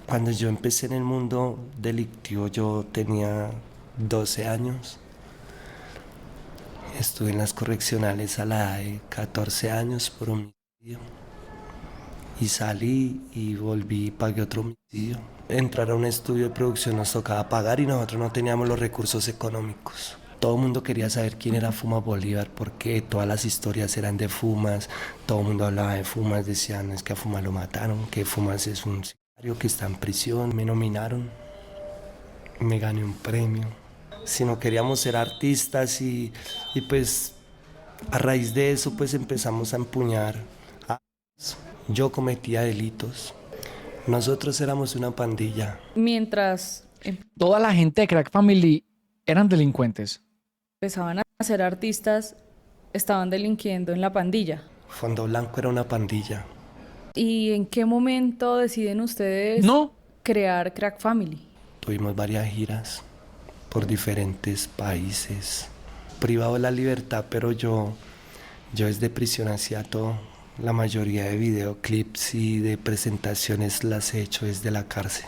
Cuando yo empecé en el mundo delictivo, yo tenía 12 años. Estuve en las correccionales a la edad de 14 años por homicidio. Y salí y volví y pagué otro homicidio. Entrar a un estudio de producción nos tocaba pagar y nosotros no teníamos los recursos económicos. Todo el mundo quería saber quién era Fumas Bolívar, porque todas las historias eran de Fumas, todo el mundo hablaba de Fumas, decían es que a Fumas lo mataron, que Fumas es un sicario que está en prisión. Me nominaron, me gané un premio. Si no queríamos ser artistas y pues a raíz de eso pues empezamos a empuñar. Yo cometía delitos. Nosotros éramos una pandilla. Mientras Toda la gente de Crack Family eran delincuentes. empezaban a ser artistas, estaban delinquiendo en la pandilla. Fondo Blanco era una pandilla. ¿Y en qué momento deciden ustedes No. crear Crack Family? Tuvimos varias giras por diferentes países. Privado de la libertad, pero yo desde prisión hacía todo. La mayoría de videoclips y de presentaciones las he hecho desde la cárcel.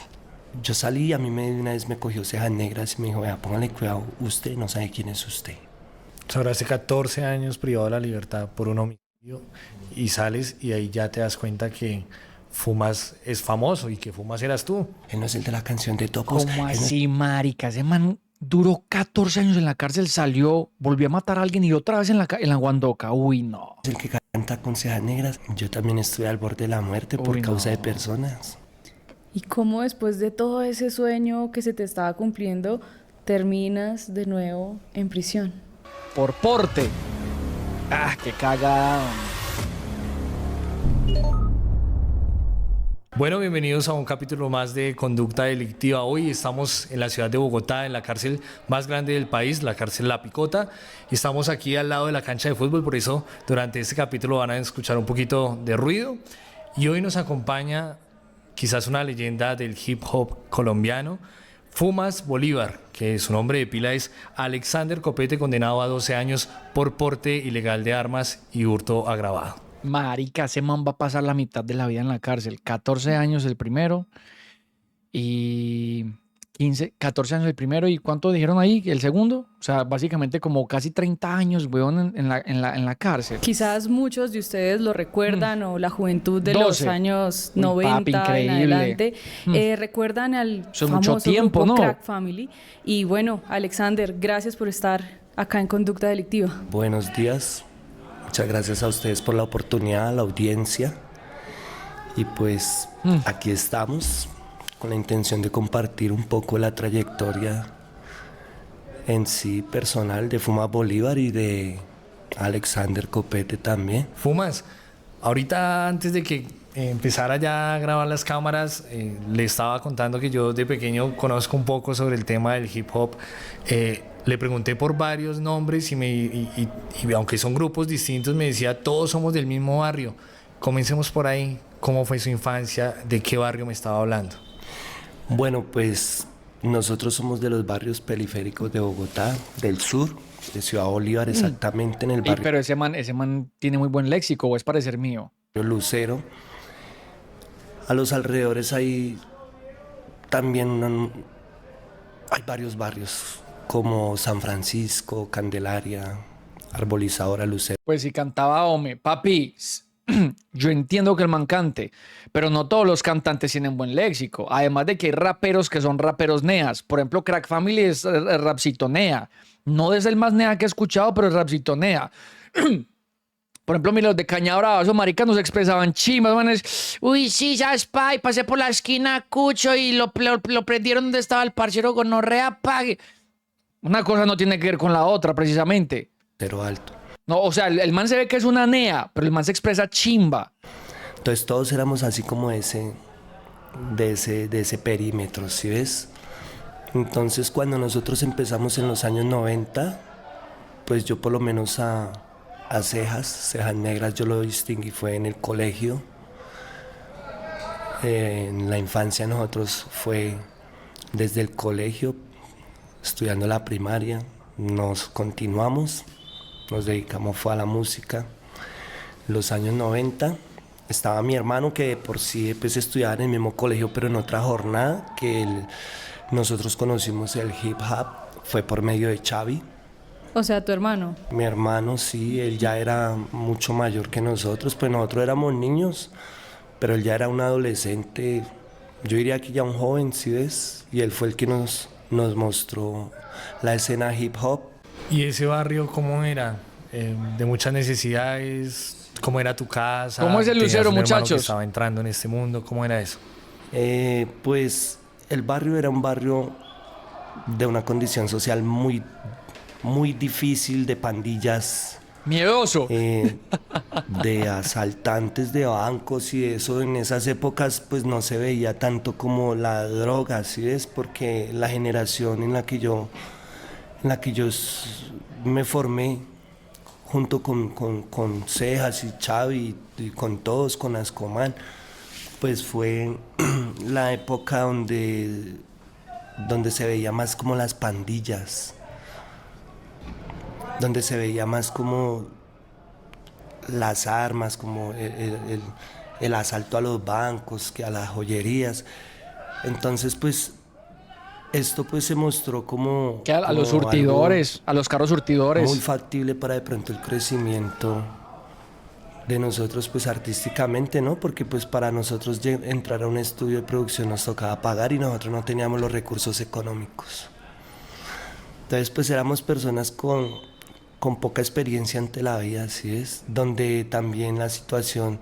Yo salí y a mí una vez me cogió Cejas Negras y me dijo, vea, póngale cuidado, usted no sabe quién es usted. O sea, ahora hace 14 años privado de la libertad por un homicidio y sales y ahí ya te das cuenta que Fumas es famoso y que Fumas eras tú. Él no es el de la canción de Topos. ¿Cómo Él no es- así, marica? Ese man duró 14 años en la cárcel, salió, volvió a matar a alguien y otra vez en la Guandoca. Uy, no. Es el que canta con Cejas Negras. Yo también estuve al borde de la muerte por Uy, causa no. de personas. ¿Y cómo después de todo ese sueño que se te estaba cumpliendo, terminas de nuevo en prisión? Por porte. Ah, qué cagada. Bueno, bienvenidos a un capítulo más de Conducta Delictiva. Hoy estamos en la ciudad de Bogotá, en la cárcel más grande del país, la cárcel La Picota. Y estamos aquí al lado de la cancha de fútbol, por eso durante este capítulo van a escuchar un poquito de ruido. Y hoy nos acompaña quizás una leyenda del hip hop colombiano, Fumas Bolívar, que su nombre de pila es Alexander Copete, condenado a 12 años por porte ilegal de armas y hurto agravado. Marica, ese man va a pasar la mitad de la vida en la cárcel. 14 años el primero y 14 años el primero. ¿Y cuánto dijeron ahí? ¿El segundo? O sea, básicamente como casi 30 años, weón, en la cárcel. Quizás muchos de ustedes lo recuerdan o la juventud de 12. los años Uy, 90 papi, en increíble. adelante recuerdan al Eso es mucho famoso tiempo, grupo ¿no? Crack Family. Y bueno, Alexander, gracias por estar acá en Conducta Delictiva. Buenos días. Muchas gracias a ustedes por la oportunidad, a la audiencia. Y pues aquí estamos con la intención de compartir un poco la trayectoria en sí personal de Fumas Bolívar y de Alexander Copete también. Fumas, ahorita antes de que empezara ya a grabar las cámaras, le estaba contando que yo de pequeño conozco un poco sobre el tema del hip hop. Le pregunté por varios nombres y aunque son grupos distintos, me decía, todos somos del mismo barrio. Comencemos por ahí. ¿Cómo fue su infancia? ¿De qué barrio me estaba hablando? Bueno, pues nosotros somos de los barrios periféricos de Bogotá, del sur, de Ciudad Bolívar, exactamente en el barrio Pero ese man tiene muy buen léxico, o es parecer mío. Lucero. A los alrededores hay también hay varios barrios como San Francisco, Candelaria, Arbolizadora, Lucero. Pues si cantaba Ome, papi, yo entiendo que el man cante, pero no todos los cantantes tienen buen léxico. Además de que hay raperos que son raperos neas. Por ejemplo, Crack Family es rapcito nea. No es el más nea que he escuchado, pero es rapcito nea. Por ejemplo, mira, los de Caña Brava, esos maricas nos expresaban chimas, manes. Uy, sí, ya es pa, y pasé por la esquina, cucho, y lo prendieron donde estaba el parcero gonorrea, pague. Una cosa no tiene que ver con la otra, precisamente. Cero Alto. No, o sea, el man se ve que es una nea, pero el man se expresa chimba. Entonces todos éramos así como de ese perímetro, ¿sí ves? Entonces cuando nosotros empezamos en los años 90, pues yo por lo menos a Cejas Negras yo lo distinguí, fue en el colegio. En la infancia nosotros fue desde el colegio, estudiando la primaria, nos continuamos, nos dedicamos fue a la música. Los años 90 estaba mi hermano que por sí pues estudiaba en el mismo colegio pero en otra jornada nosotros conocimos el hip hop, fue por medio de Xavi. O sea, tu hermano. Mi hermano sí, él ya era mucho mayor que nosotros, pues nosotros éramos niños, pero él ya era un adolescente, yo diría que ya un joven, ¿sí ves? Y él fue el que nos mostró la escena hip hop. ¿Y ese barrio cómo era? De muchas necesidades, ¿cómo era tu casa? ¿Cómo es el ¿Tenías Lucero, un hermano que muchachos? estaba entrando en este mundo? ¿Cómo era eso? Pues el barrio era un barrio de una condición social muy, muy difícil, de pandillas, Miedoso. de asaltantes de bancos y eso. En esas épocas pues no se veía tanto como la droga, ¿sí ves? Porque la generación en la que yo me formé junto con Cejas y Xavi y con todos, con Ascoman, pues fue la época donde se veía más como las pandillas, donde se veía más como las armas, como el asalto a los bancos, que a las joyerías. Entonces, pues, esto pues se mostró como, Que a los como algo surtidores, a los carros surtidores. muy factible para de pronto el crecimiento de nosotros pues artísticamente, ¿no? Porque pues para nosotros entrar a un estudio de producción nos tocaba pagar y nosotros no teníamos los recursos económicos. Entonces pues éramos personas con poca experiencia ante la vida, ¿sí es? Donde también la situación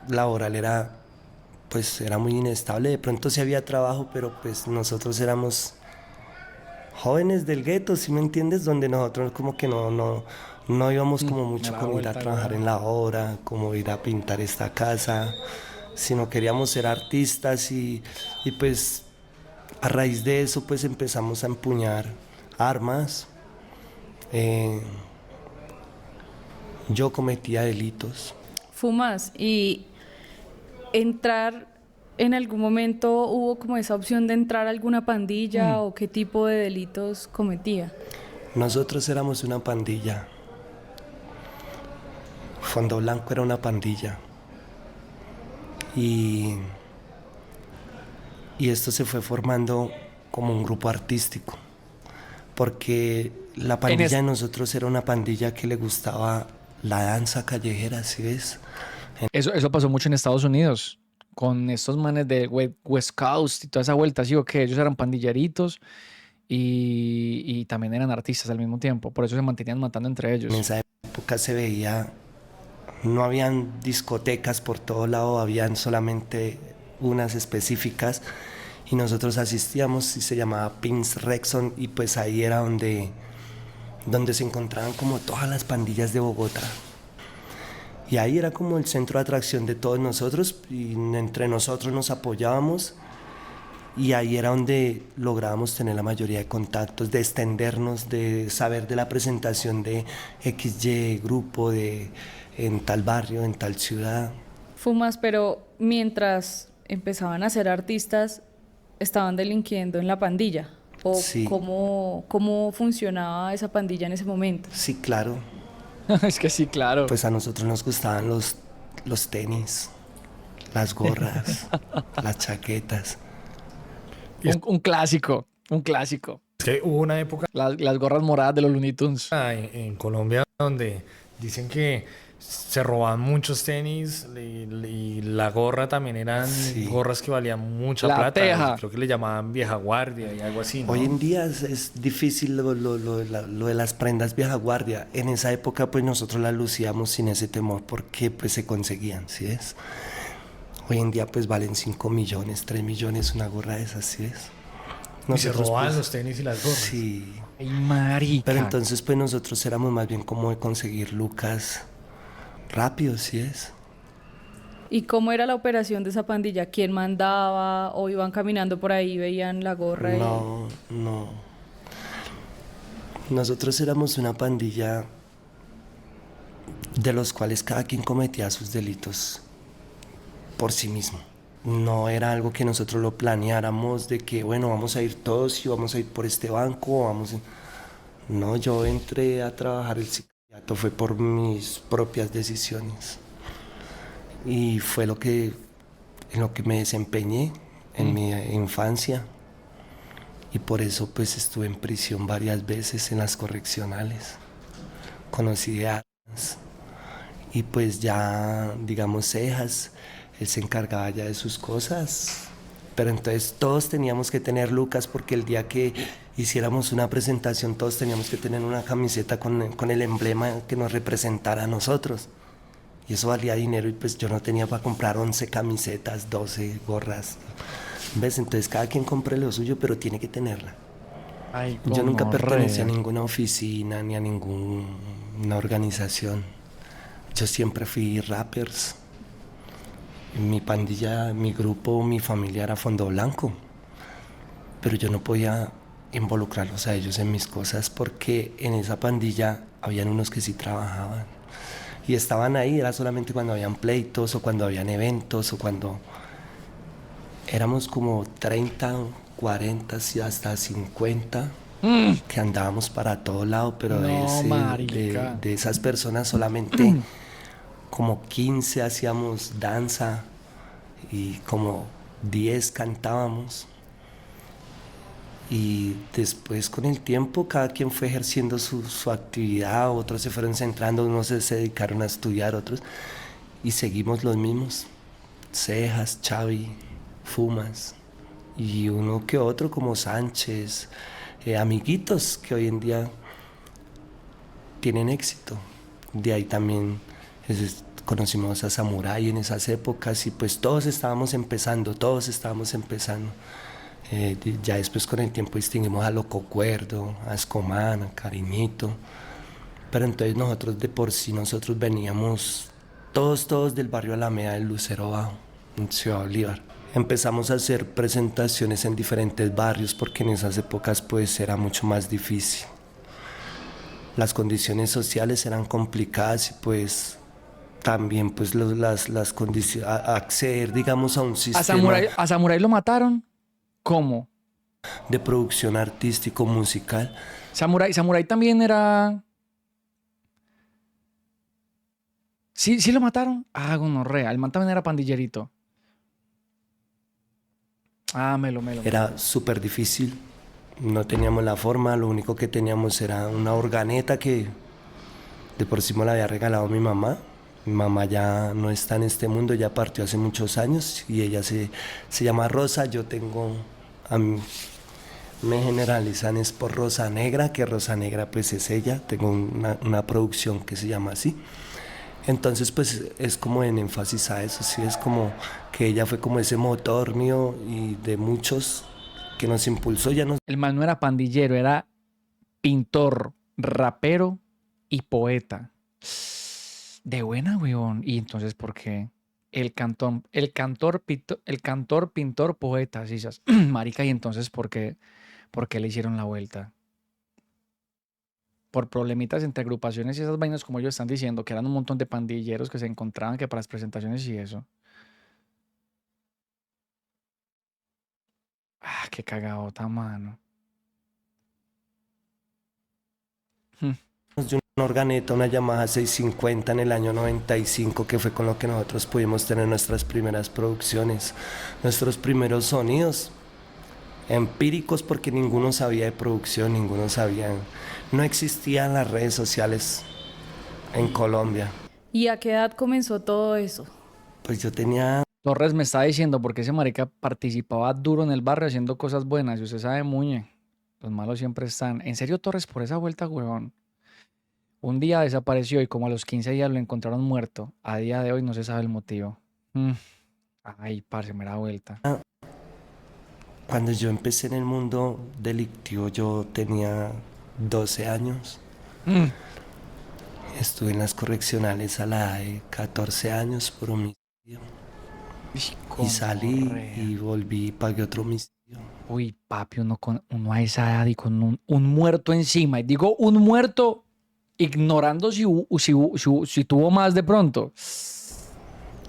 laboral era muy inestable. De pronto sí había trabajo, pero pues nosotros éramos jóvenes del gueto, ¿sí me entiendes? Donde nosotros como que no íbamos como mucho como ir a trabajar en la obra, como ir a pintar esta casa, sino queríamos ser artistas y pues a raíz de eso pues empezamos a empuñar armas. Yo cometía delitos. Fumas y entrar, en algún momento hubo como esa opción de entrar a alguna pandilla o qué tipo de delitos cometía. Nosotros éramos una pandilla. Fondo Blanco era una pandilla. Y esto se fue formando como un grupo artístico. Porque la pandilla de nosotros era una pandilla que le gustaba la danza callejera, ¿sí ves? Eso pasó mucho en Estados Unidos, con estos manes de West Coast y toda esa vuelta, así o que ellos eran pandilleritos y también eran artistas al mismo tiempo, por eso se mantenían matando entre ellos. En esa época se veía, no habían discotecas por todo lado, habían solamente unas específicas y nosotros asistíamos y se llamaba Pins Rexon y pues ahí era donde se encontraban como todas las pandillas de Bogotá. Y ahí era como el centro de atracción de todos nosotros y entre nosotros nos apoyábamos y ahí era donde lográbamos tener la mayoría de contactos, de extendernos, de saber de la presentación de XY grupo en tal barrio, en tal ciudad. Fumas, pero mientras empezaban a ser artistas, estaban delinquiendo en la pandilla. ¿O Sí. cómo funcionaba esa pandilla en ese momento? Sí, claro. Es que sí, claro. Pues a nosotros nos gustaban los tenis, las gorras, las chaquetas. Un clásico, un clásico. Es que hubo una época Las gorras moradas de los Looney Tunes. en Colombia donde dicen que se robaban muchos tenis y la gorra también eran Sí. gorras que valían mucha La plata. teja. Creo que le llamaban vieja guardia y algo así, ¿no? Hoy en día es difícil lo de las prendas vieja guardia. En esa época pues nosotros las lucíamos sin ese temor porque pues se conseguían, ¿sí es? Hoy en día pues valen 5 millones, 3 millones una gorra de esas, ¿sí es? Y se robaban pues, los tenis y las gorras. Sí. Ay, marica. Pero entonces pues nosotros éramos más bien como de conseguir lucas rápido, ¿sí es? ¿Y cómo era la operación de esa pandilla? ¿Quién mandaba o iban caminando por ahí, veían la gorra? No. Nosotros éramos una pandilla de los cuales cada quien cometía sus delitos por sí mismo. No era algo que nosotros lo planeáramos de que, bueno, vamos a ir todos y vamos a ir por este banco. No, yo entré a trabajar el sicariato, fue por mis propias decisiones. y fue en lo que me desempeñé en mi infancia. Y por eso pues estuve en prisión varias veces en las correccionales. Conocí a y pues ya, digamos, Cejas, él se encargaba ya de sus cosas. Pero entonces todos teníamos que tener lucas porque el día que hiciéramos una presentación todos teníamos que tener una camiseta con el emblema que nos representara a nosotros. Y eso valía dinero y pues yo no tenía para comprar 11 camisetas, 12 gorras. ¿Ves? Entonces cada quien compre lo suyo, pero tiene que tenerla. Ay, Yo nunca pertenecí a gonorrea. ninguna oficina ni a ninguna organización. Yo siempre fui rappers. Mi pandilla, mi grupo, mi familia era Fondo Blanco. Pero yo no podía involucrarlos a ellos en mis cosas porque en esa pandilla habían unos que sí trabajaban. Y estaban ahí, era solamente cuando habían pleitos o cuando habían eventos o cuando éramos como 30, 40, sí, hasta 50 que andábamos para todo lado, pero No, marica. de esas personas solamente como 15 hacíamos danza y como 10 cantábamos. Y después con el tiempo cada quien fue ejerciendo su actividad, otros se fueron centrando, unos se dedicaron a estudiar, otros, y seguimos los mismos. Cejas, Xavi, Fumas, y uno que otro como Sánchez, amiguitos que hoy en día tienen éxito. De ahí también conocimos a Samurai en esas épocas y pues todos estábamos empezando. Ya después con el tiempo distinguimos a Loco Cuerdo, a Escomán, a Cariñito. Pero entonces nosotros de por sí, nosotros veníamos todos del barrio Alameda del Lucero Bajo, en Ciudad Bolívar. Empezamos a hacer presentaciones en diferentes barrios porque en esas épocas pues era mucho más difícil. Las condiciones sociales eran complicadas y pues también pues las condiciones, acceder digamos a un sistema A Samurai lo mataron. ¿Cómo? de producción artístico musical. Samurai también era. Sí lo mataron. Ah, gonorrea. El man también era pandillerito. Ah, melo. Era súper difícil, no teníamos la forma, lo único que teníamos era una organeta que de por sí me la había regalado mi mamá. Mi mamá ya no está en este mundo, ya partió hace muchos años y ella se llama Rosa. Yo tengo, a mí me generalizan es por Rosa Negra, que Rosa Negra pues es ella. Tengo una producción que se llama así. Entonces pues es como en énfasis a eso, sí, es como que ella fue como ese motor mío y de muchos que nos impulsó, ya nos El man no era pandillero, era pintor, rapero y poeta. De buena, weón. ¿Y entonces por qué? El cantor, pintor, poeta, así esas. Marica, ¿y entonces por qué le hicieron la vuelta? Por problemitas entre agrupaciones y esas vainas como ellos están diciendo, que eran un montón de pandilleros que se encontraban que para las presentaciones y eso. Ah, qué cagadota, mano. dio una organeta, una Yamaha 650 en el año 95, que fue con lo que nosotros pudimos tener nuestras primeras producciones, nuestros primeros sonidos empíricos, porque ninguno sabía de producción, no existían las redes sociales en Colombia. ¿Y a qué edad comenzó todo eso? Pues yo tenía Torres me está diciendo porque ese marica participaba duro en el barrio haciendo cosas buenas. Y usted sabe, Muñe, los malos siempre están. ¿En serio, Torres, por esa vuelta, huevón? Un día desapareció y como a los 15 días lo encontraron muerto. A día de hoy no se sabe el motivo. Ay, parce, me da vuelta. Cuando yo empecé en el mundo delictivo, yo tenía 12 años. Estuve en las correccionales a la edad de 14 años por homicidio. Y salí Gonorrea. y volví y pagué otro homicidio. Uy, papi, uno a esa edad y con un muerto encima. Y digo un muerto ignorando si tuvo más de pronto.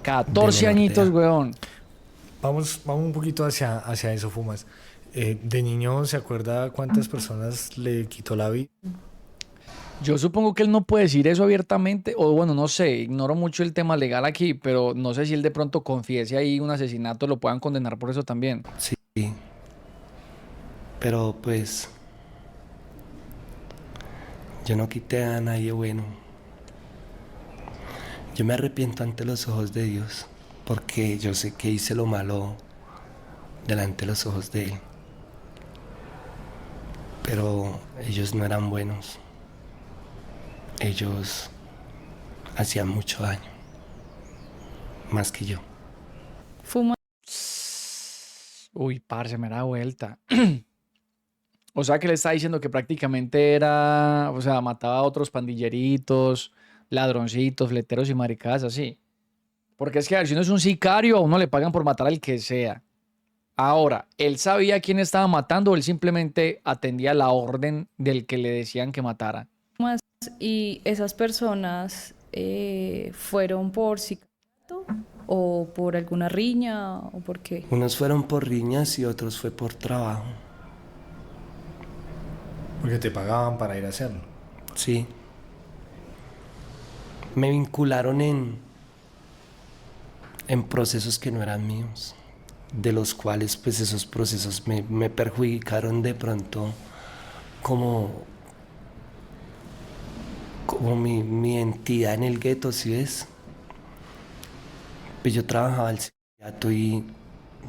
14 De menor de añitos, edad. weón. Vamos un poquito hacia eso, Fumas. De niño, ¿se acuerda cuántas personas le quitó la vida? Yo supongo que él no puede decir eso abiertamente, o bueno, no sé, ignoro mucho el tema legal aquí, pero no sé si él de pronto confiese ahí un asesinato, lo puedan condenar por eso también. Sí, pero pues yo no quité a nadie bueno. Yo me arrepiento ante los ojos de Dios, porque yo sé que hice lo malo delante de los ojos de Él. Pero ellos no eran buenos. Ellos hacían mucho daño, más que yo. Fuma Uy, parce, me da vuelta. O sea que le está diciendo que prácticamente era, o sea, mataba a otros pandilleritos, ladroncitos, fleteros y maricadas así. Porque es que a ver, si uno es un sicario, a uno le pagan por matar al que sea. Ahora, ¿él sabía quién estaba matando o él simplemente atendía la orden del que le decían que matara? y esas personas fueron por sicariato o por alguna riña o por qué. Unos fueron por riñas y otros fue por trabajo. Porque te pagaban para ir a hacerlo. Sí. Me vincularon en procesos que no eran míos, de los cuales pues esos procesos me perjudicaron de pronto como, como mi entidad en el gueto, ¿sí ves? Pues yo trabajaba al sindicato y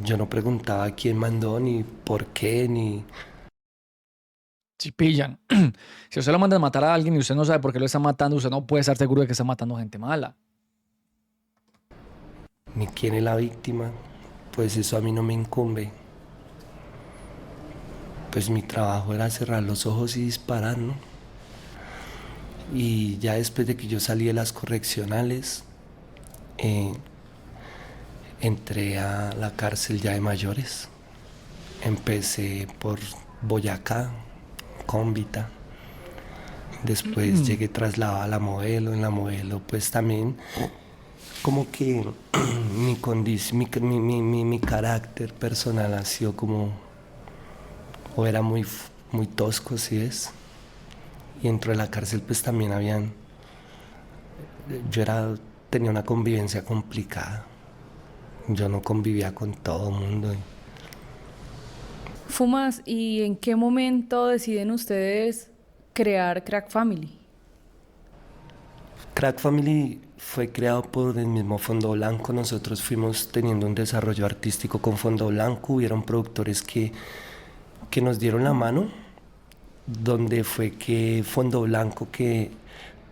yo no preguntaba quién mandó, ni por qué, ni Si pillan. Si usted lo manda a matar a alguien y usted no sabe por qué lo está matando, usted no puede estar seguro de que está matando gente mala. ni quién es la víctima, pues eso a mí no me incumbe. Pues mi trabajo era cerrar los ojos y disparar, ¿no? Y ya después de que yo salí de las correccionales, entré a la cárcel ya de mayores. Empecé por Boyacá, Cómbita. Después llegué trasladado a la Modelo. En la Modelo pues también como que mi carácter personal ha sido como, o era muy tosco, ¿sí es? Y dentro de la cárcel pues también tenía una convivencia complicada. Yo no convivía con todo el mundo. Fumas, ¿y en qué momento deciden ustedes crear Crack Family? Crack Family fue creado por el mismo Fondo Blanco. Nosotros fuimos teniendo un desarrollo artístico con Fondo Blanco. Hubieron productores que nos dieron la mano, donde fue que Fondo Blanco, que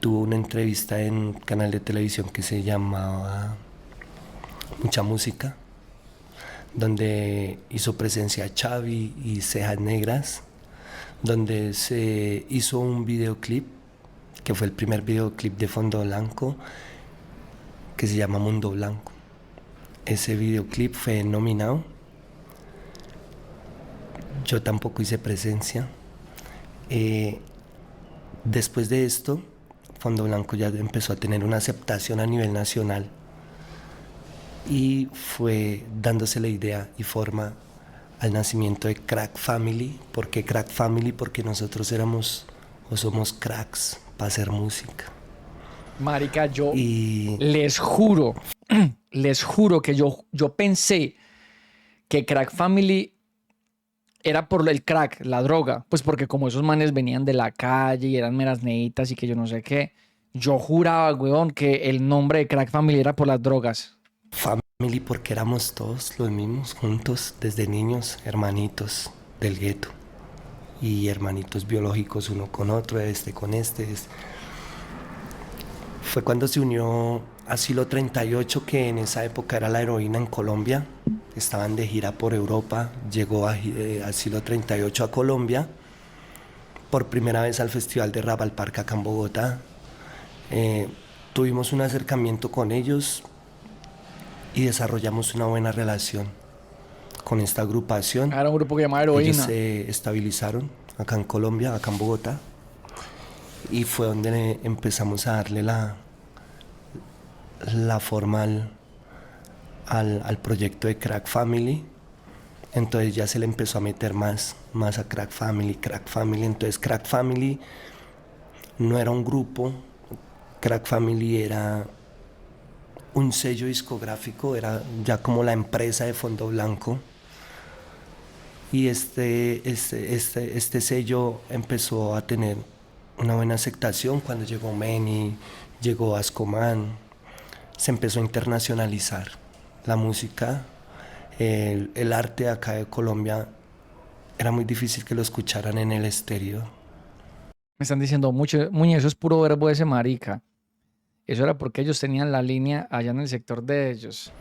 tuvo una entrevista en un canal de televisión que se llamaba Mucha Música, donde hizo presencia Xavi y Cejas Negras, donde se hizo un videoclip, que fue el primer videoclip de Fondo Blanco, que se llama Mundo Blanco. Ese videoclip fue nominado. Yo tampoco hice presencia. Después de esto, Fondo Blanco ya empezó a tener una aceptación a nivel nacional y fue dándose la idea y forma al nacimiento de Crack Family. ¿Por qué Crack Family? Porque nosotros éramos o somos cracks para hacer música. Marica, yo Y les juro que yo pensé que Crack Family era por el crack, la droga. Pues porque como esos manes venían de la calle y eran meras neitas y que yo no sé qué. Yo juraba, weón, que el nombre de Crack Family era por las drogas. Family porque éramos todos los mismos, juntos, desde niños, hermanitos del gueto. Y hermanitos biológicos uno con otro, este con este. Fue cuando se unió Asilo 38, que en esa época era la heroína en Colombia. Estaban de gira por Europa. Llegó Asilo 38 a Colombia por primera vez al Festival de Rap al Parque acá en Bogotá. Tuvimos un acercamiento con ellos y desarrollamos una buena relación con esta agrupación. Era un grupo que llamaba Ellos Heroína. se estabilizaron acá en Colombia, acá en Bogotá, y fue donde empezamos a darle la forma al proyecto de Crack Family. Entonces ya se le empezó a meter más a Crack Family. Entonces Crack Family no era un grupo, Crack Family era un sello discográfico, era ya como la empresa de Fondo Blanco. Y este sello empezó a tener una buena aceptación cuando llegó Meni, llegó Ascoman, se empezó a internacionalizar la música, el arte acá de Colombia era muy difícil que lo escucharan en el exterior. Me están diciendo mucho, Muñe, eso es puro verbo ese marica. Eso era porque ellos tenían la línea allá en el sector de ellos.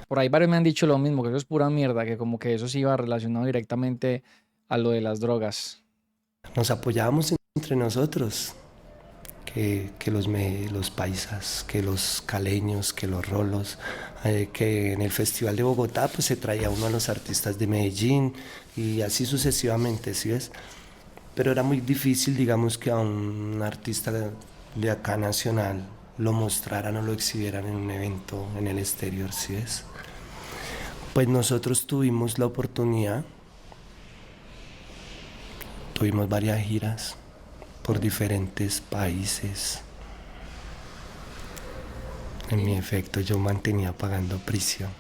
Por ahí varios me han dicho lo mismo, que eso es pura mierda, que como que eso sí iba relacionado directamente a lo de las drogas. Nos apoyábamos entre nosotros, que los paisas, que los caleños, que los rolos, que en el Festival de Bogotá pues se traía uno a los artistas de Medellín y así sucesivamente, ¿sí ves? Pero era muy difícil, digamos, que a un artista de acá nacional lo mostraran o lo exhibieran en un evento en el exterior, ¿sí ves? Pues nosotros tuvimos la oportunidad, tuvimos varias giras por diferentes países. En mi efecto, yo mantenía pagando prisión.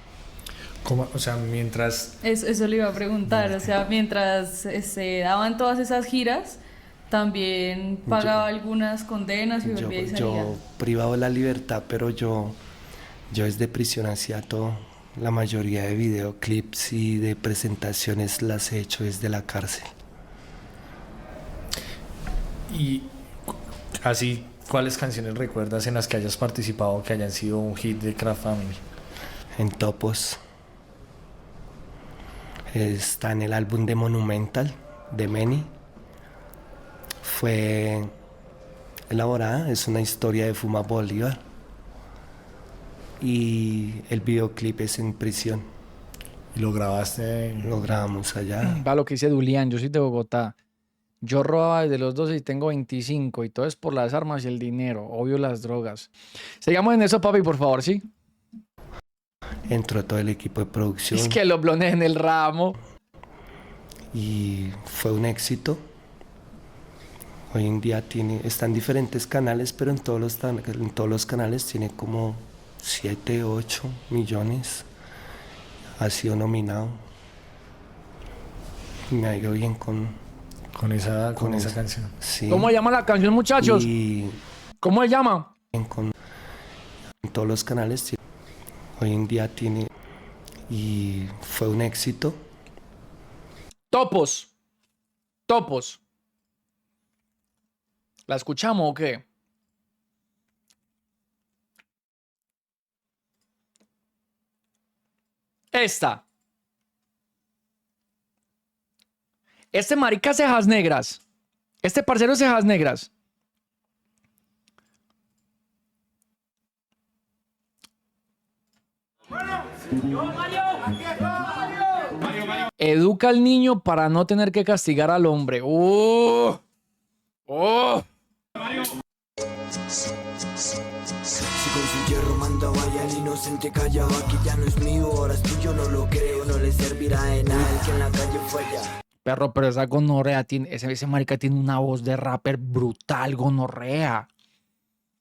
¿Cómo? O sea, mientras... Eso le iba a preguntar, o sea, mientras se daban todas esas giras, también pagaba algunas condenas y volvía y salía. Yo privado de la libertad, pero yo desde prisión hacía todo. La mayoría de videoclips y de presentaciones las he hecho desde la cárcel. Y así, ¿cuáles canciones recuerdas en las que hayas participado que hayan sido un hit de Crack Family? En Topos. Está en el álbum de Monumental, de Meni. Fue elaborada, es una historia de Fuma Bolívar. Y el videoclip es en prisión. ¿Y lo grabaste? Lo grabamos allá. Va lo que dice Dulián, yo soy de Bogotá. Yo robaba desde los 12 y tengo 25 y todo es por las armas y el dinero, obvio las drogas. Sigamos en eso, papi, por favor, ¿sí? Entró todo el equipo de producción. Es que los blones en el ramo. Y fue un éxito. Hoy en día está en diferentes canales, pero en todos los canales tiene como 7, 8 millones. Ha sido nominado. Me ha ido bien con esa esa canción. Sí. ¿Cómo se llama la canción, muchachos? Y ¿Cómo se llama? en todos los canales hoy en día tiene. Y fue un éxito. Topos. Topos. ¿La escuchamos o qué? Esta. Este marica cejas negras. Este parcero cejas negras. Educa al niño para no tener que castigar al hombre. ¡Oh! ¡Oh! Si con su hierro mandaba y al inocente callaba, que ya no es mío, ahora es tuyo, no lo creo, no le servirá de nada el que en la calle falla. Perro, pero esa gonorrea tiene, ese marica tiene una voz de rapper brutal, gonorrea.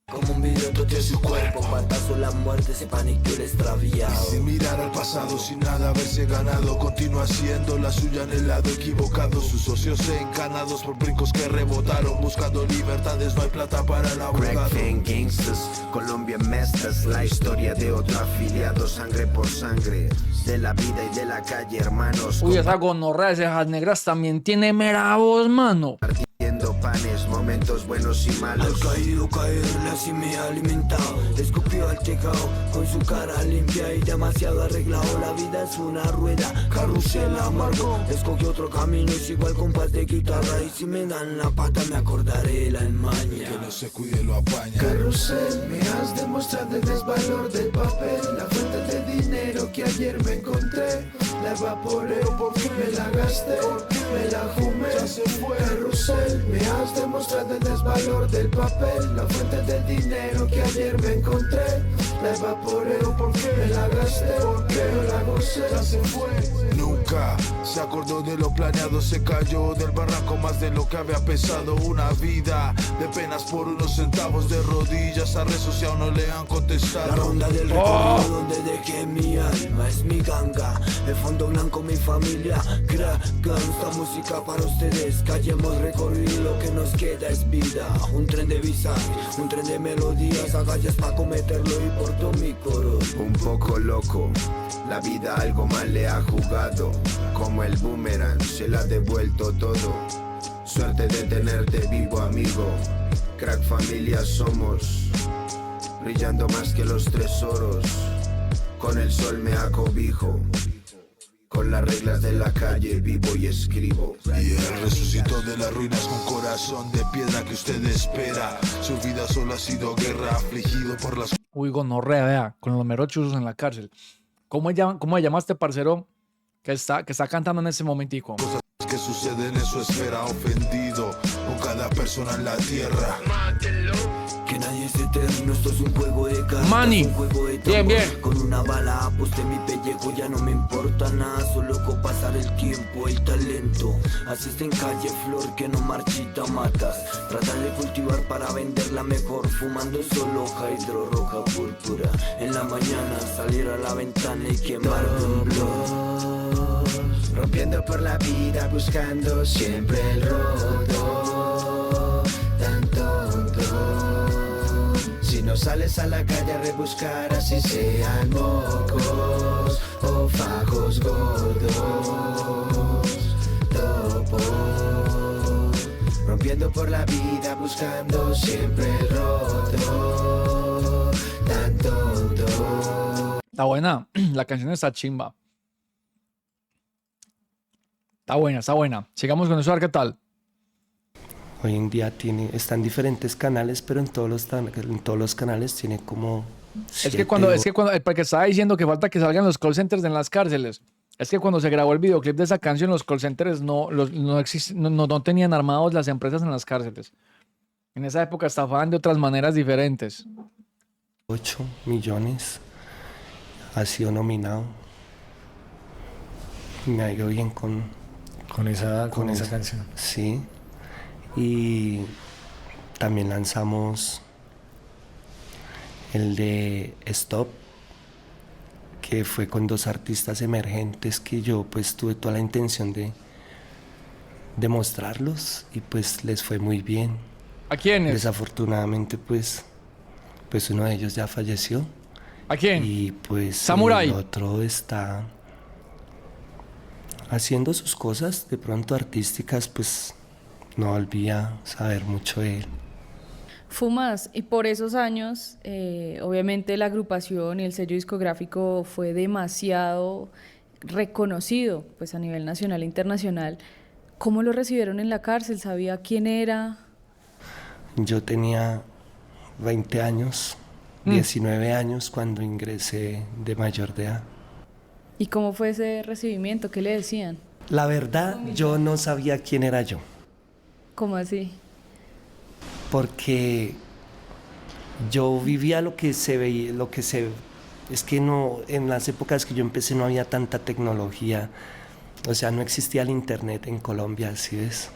Como un video toteó su cuerpo, patazo la muerte, se paniqueó el extraviado. Sin mirar al pasado, sin nada haberse ganado, continúa haciendo la suya en el lado equivocado. Sus socios encanados por brincos que rebotaron, buscando libertades, no hay plata para el abogado. Crack gangsters, Colombia mestas, la historia de otro afiliado, sangre por sangre, de la vida y de la calle, hermanos. Uy, esa gonorrea de cejas negras también tiene mera voz, mano. Compartiendo panes, momentos buenos y malos. Al caído caerle así me ha alimentado, escupió al tejado con su cara limpia y demasiado arreglado. La vida es una rueda, carrusel amargo, escogió otro camino, es igual compás de guitarra. Y si me dan la pata me acordaré la enmaña. Que no se cuide lo apaña. Carrusel, me has demostrado el desvalor del papel, la fuente de dinero que ayer me encontré. La evaporé, me la gasté, me la fumé, ya se fue. Carrusel, me has demostrado el desvalor del papel, la fuente del dinero que ayer me encontré. La evaporé, me la gasté, pero la gocé. Ya se fue. Nunca se acordó de lo planeado, se cayó del barranco más de lo que había pesado. Una vida de penas por unos centavos, de rodillas a rezos y aún no le han contestado. La ronda del recorrido donde dejé mi alma es mi ganga. El fondo blanco mi familia. Crack, esta música para ustedes. Que hemos recorrido, lo que nos queda es vida. Un tren de visaje, un tren de melodías. Agallas pa' cometerlo y porto mi coro. Un poco loco, la vida algo mal le ha jugado. Como el boomerang se le ha devuelto todo. Suerte de tenerte vivo, amigo. Crack familia somos, brillando más que los tesoros. Con el sol me acobijo, con las reglas de la calle vivo y escribo. Y él resucitó de las ruinas con corazón de piedra que usted espera. Su vida solo ha sido guerra, afligido por las Uy, gonorrea, vea, con los meros chuzos en la cárcel. ¿Cómo se llama este parcero que está cantando en ese momentico? cosas que suceden en su esfera. Ofendido con cada persona en la tierra. Que nadie es eterno, esto es un juego de cartas. Manny, un juego de bien, tambor. bien. Con una bala aposté mi pellejo, ya no me importa nada. Solo con pasar el tiempo, el talento. Haces en calle flor que no marchita matas. Tratar de cultivar para venderla mejor. Fumando solo hoja hidrorroja púrpura. En la mañana salir a la ventana y quemar un blog. Rompiendo por la vida, buscando siempre el rodo. Tan tonto. Si no sales a la calle a rebuscar, así sean mocos o fajos gordos. Topo. Rompiendo por la vida, buscando siempre el rodo. Tan tonto. Está buena, la canción está chimba. Está buena, está buena. Sigamos con eso, a ver qué tal. Hoy en día está en diferentes canales, pero en todos los canales tiene como... Es que cuando, porque estaba diciendo que falta que salgan los call centers en las cárceles. Es que cuando se grabó el videoclip de esa canción, los call centers no tenían armados las empresas en las cárceles. En esa época estafaban de otras maneras diferentes. 8 millones ha sido nominado. Me ha ido bien con esa esa- canción. Sí. Y también lanzamos el de Stop, que fue con 2 artistas emergentes que yo pues tuve toda la intención de mostrarlos y pues les fue muy bien. ¿A quiénes? Desafortunadamente pues uno de ellos ya falleció. ¿A quién? Y pues Samurai. el otro está haciendo sus cosas de pronto artísticas, pues no volví a saber mucho de él. Fumas, y por esos años, obviamente la agrupación y el sello discográfico fue demasiado reconocido, pues a nivel nacional e internacional. ¿Cómo lo recibieron en la cárcel? ¿Sabía quién era? Yo tenía 20 años, 19 años cuando ingresé de mayor de edad. ¿Y cómo fue ese recibimiento? ¿Qué le decían? La verdad, yo no sabía quién era yo, ¿Cómo así? porque yo vivía lo que se veía, es que no, en las épocas que yo empecé no había tanta tecnología, o sea, no existía el internet en Colombia, ¿sí ves?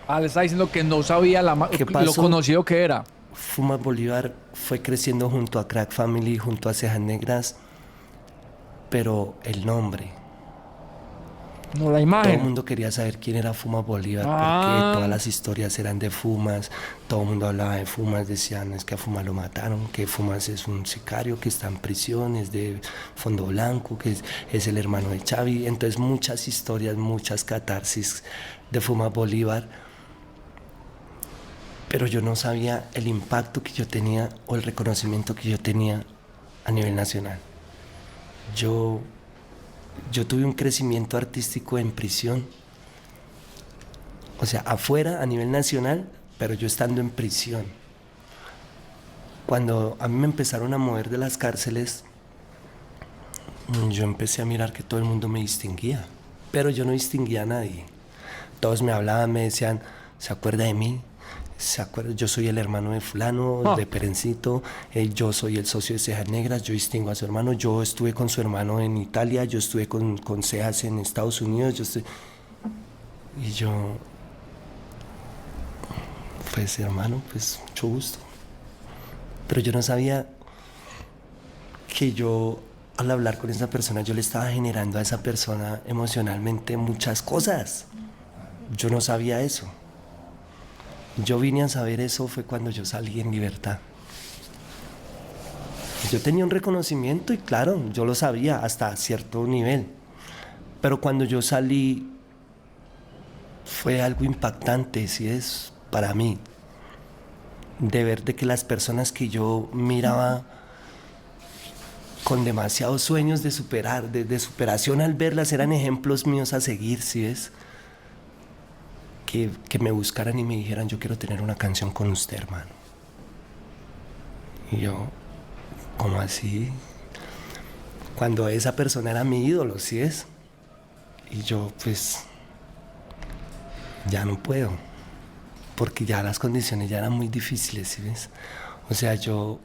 Ah, le estaba diciendo que no sabía ¿Qué lo pasó? conocido que era. Fuma Bolívar fue creciendo junto a Crack Family, junto a Cejas Negras, pero el nombre, No, la todo el imagen. mundo quería saber quién era Fuma Bolívar, Ah. porque todas las historias eran de Fumas, todo el mundo hablaba de Fumas, decían es que a Fumas lo mataron, que Fumas es un sicario que está en prisión, es de Fondo Blanco, que es el hermano de Xavi, entonces muchas historias, muchas catarsis de Fuma Bolívar, pero yo no sabía el impacto que yo tenía o el reconocimiento que yo tenía a nivel nacional. Yo tuve un crecimiento artístico en prisión, o sea, afuera a nivel nacional, pero yo estando en prisión. Cuando a mí me empezaron a mover de las cárceles, yo empecé a mirar que todo el mundo me distinguía, pero yo no distinguía a nadie. Todos me hablaban, me decían, ¿se acuerda de mí? ¿Se acuerda? Yo soy el hermano de fulano, de Perencito, yo soy el socio de Cejas Negras, yo distingo a su hermano, yo estuve con su hermano en Italia, yo estuve con Cejas en Estados Unidos, y yo, pues hermano, pues mucho gusto. Pero yo no sabía que yo, al hablar con esa persona, yo le estaba generando a esa persona emocionalmente muchas cosas. Yo no sabía eso. Yo vine a saber eso fue cuando yo salí en libertad. Yo tenía un reconocimiento y claro, yo lo sabía hasta cierto nivel. Pero cuando yo salí fue algo impactante, si es para mí, de ver de que las personas que yo miraba con demasiados sueños de superar, de superación al verlas, eran ejemplos míos a seguir, si es. Que me buscaran y me dijeran, yo quiero tener una canción con usted, hermano. Y yo, ¿cómo así? Cuando esa persona era mi ídolo, ¿sí es? Y yo, pues, ya no puedo, porque ya las condiciones ya eran muy difíciles, ¿sí ves? O sea, yo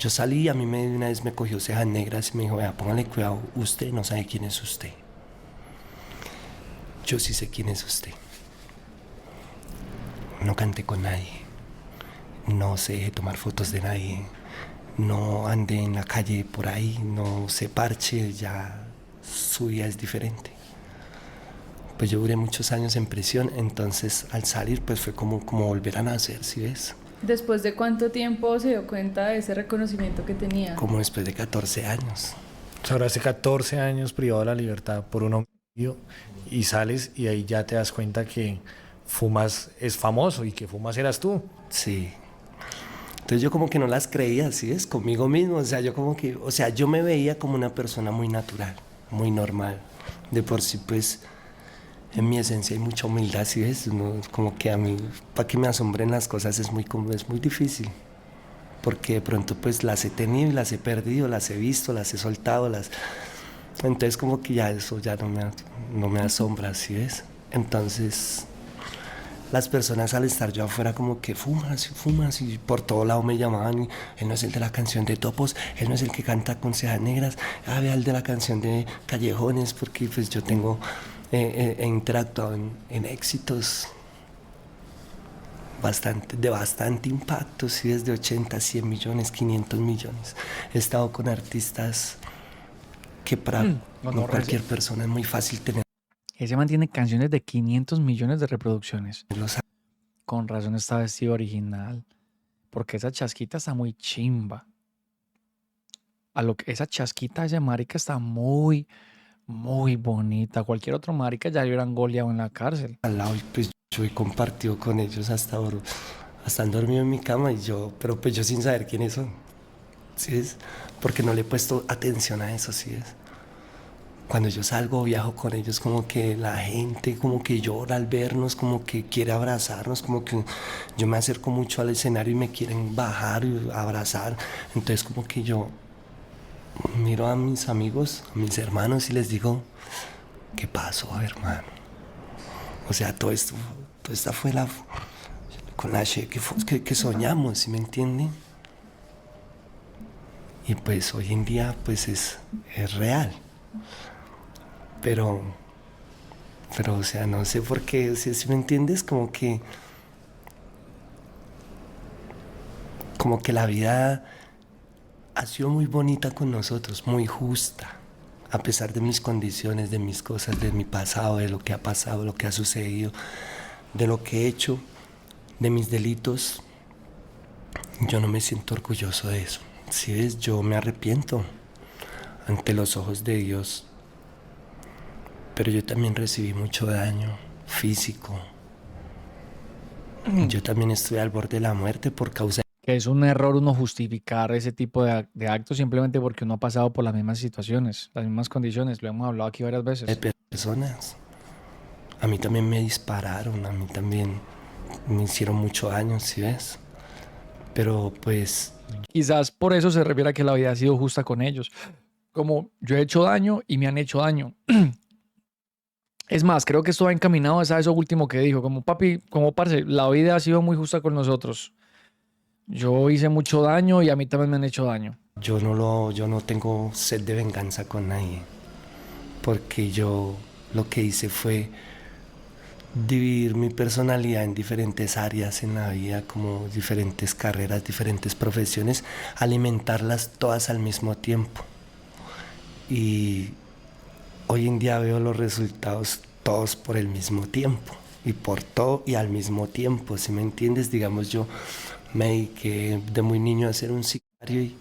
salí y a mí una vez me cogió Cejas Negras y me dijo, vea, póngale cuidado, usted no sabe quién es usted. Yo sí sé quién es usted. No canté con nadie, no se deje tomar fotos de nadie, no ande en la calle por ahí, no se parche, ya su vida es diferente. Pues yo duré muchos años en prisión, entonces al salir pues fue como volver a nacer, ¿sí ves? ¿Después de cuánto tiempo se dio cuenta de ese reconocimiento que tenía? Como después de 14 años. O sea, ahora hace 14 años privado de la libertad por un homicidio y sales y ahí ya te das cuenta que Fumas es famoso y que Fumas eras tú. Sí. Entonces yo como que no las creía, ¿sí ves? Conmigo mismo, o sea, yo me veía como una persona muy natural, muy normal. De por sí, pues, en mi esencia hay mucha humildad, ¿sí ves? Como que a mí, para que me asombren las cosas es muy difícil. Porque de pronto, pues, las he tenido y las he perdido, las he visto, las he soltado, Entonces como que ya eso ya no me asombra, ¿sí ves? Entonces las personas al estar yo afuera como que fumas y por todo lado me llamaban y él no es el de la canción de Topos, él no es el que canta con Cejas Negras, vea el de la canción de Callejones, porque pues yo he interactuado en éxitos de bastante impacto, sí, desde 80, 100 millones, 500 millones. He estado con artistas que para cualquier persona es muy fácil tener. Ese man tiene canciones de 500 millones de reproducciones. Los Con razón está vestido original. Porque esa chasquita está muy chimba. Esa chasquita de ese marica está muy, muy bonita. Cualquier otro marica ya le hubieran goleado en la cárcel. al lado y pues yo he compartido con ellos hasta han dormido en mi cama pero pues yo sin saber quiénes son, ¿sí es? Porque no le he puesto atención a eso, ¿sí es? Cuando yo salgo viajo con ellos como que la gente como que llora al vernos, como que quiere abrazarnos, como que yo me acerco mucho al escenario y me quieren bajar y abrazar, entonces como que yo miro a mis amigos, a mis hermanos y les digo, ¿qué pasó, hermano? O sea, toda esta fue con la que soñamos, ¿sí me entienden? Y pues hoy en día pues es real. Pero, o sea, no sé por qué, si me entiendes, como que la vida ha sido muy bonita con nosotros, muy justa, a pesar de mis condiciones, de mis cosas, de mi pasado, de lo que ha pasado, de lo que ha sucedido, de lo que he hecho, de mis delitos. Yo no me siento orgulloso de eso. Si ves, yo me arrepiento ante los ojos de Dios. Pero yo también recibí mucho daño físico. Yo también estoy al borde de la muerte por causa Que es un error uno justificar ese tipo de actos simplemente porque uno ha pasado por las mismas situaciones, las mismas condiciones. Lo hemos hablado aquí varias veces. de personas. A mí también me dispararon, a mí también me hicieron mucho daño, ¿sí ves? Pero pues Quizás por eso se refiere a que la vida ha sido justa con ellos. Como yo he hecho daño y me han hecho daño. Es más, creo que esto va encaminado a eso último que dijo, como papi, como parce, la vida ha sido muy justa con nosotros. Yo hice mucho daño y a mí también me han hecho daño. Yo no tengo sed de venganza con nadie, porque yo lo que hice fue dividir mi personalidad en diferentes áreas en la vida, como diferentes carreras, diferentes profesiones, alimentarlas todas al mismo tiempo. Y hoy en día veo los resultados todos por el mismo tiempo, y por todo y al mismo tiempo, ¿sí me entiendes? Digamos, yo me dediqué de muy niño a ser un sicario y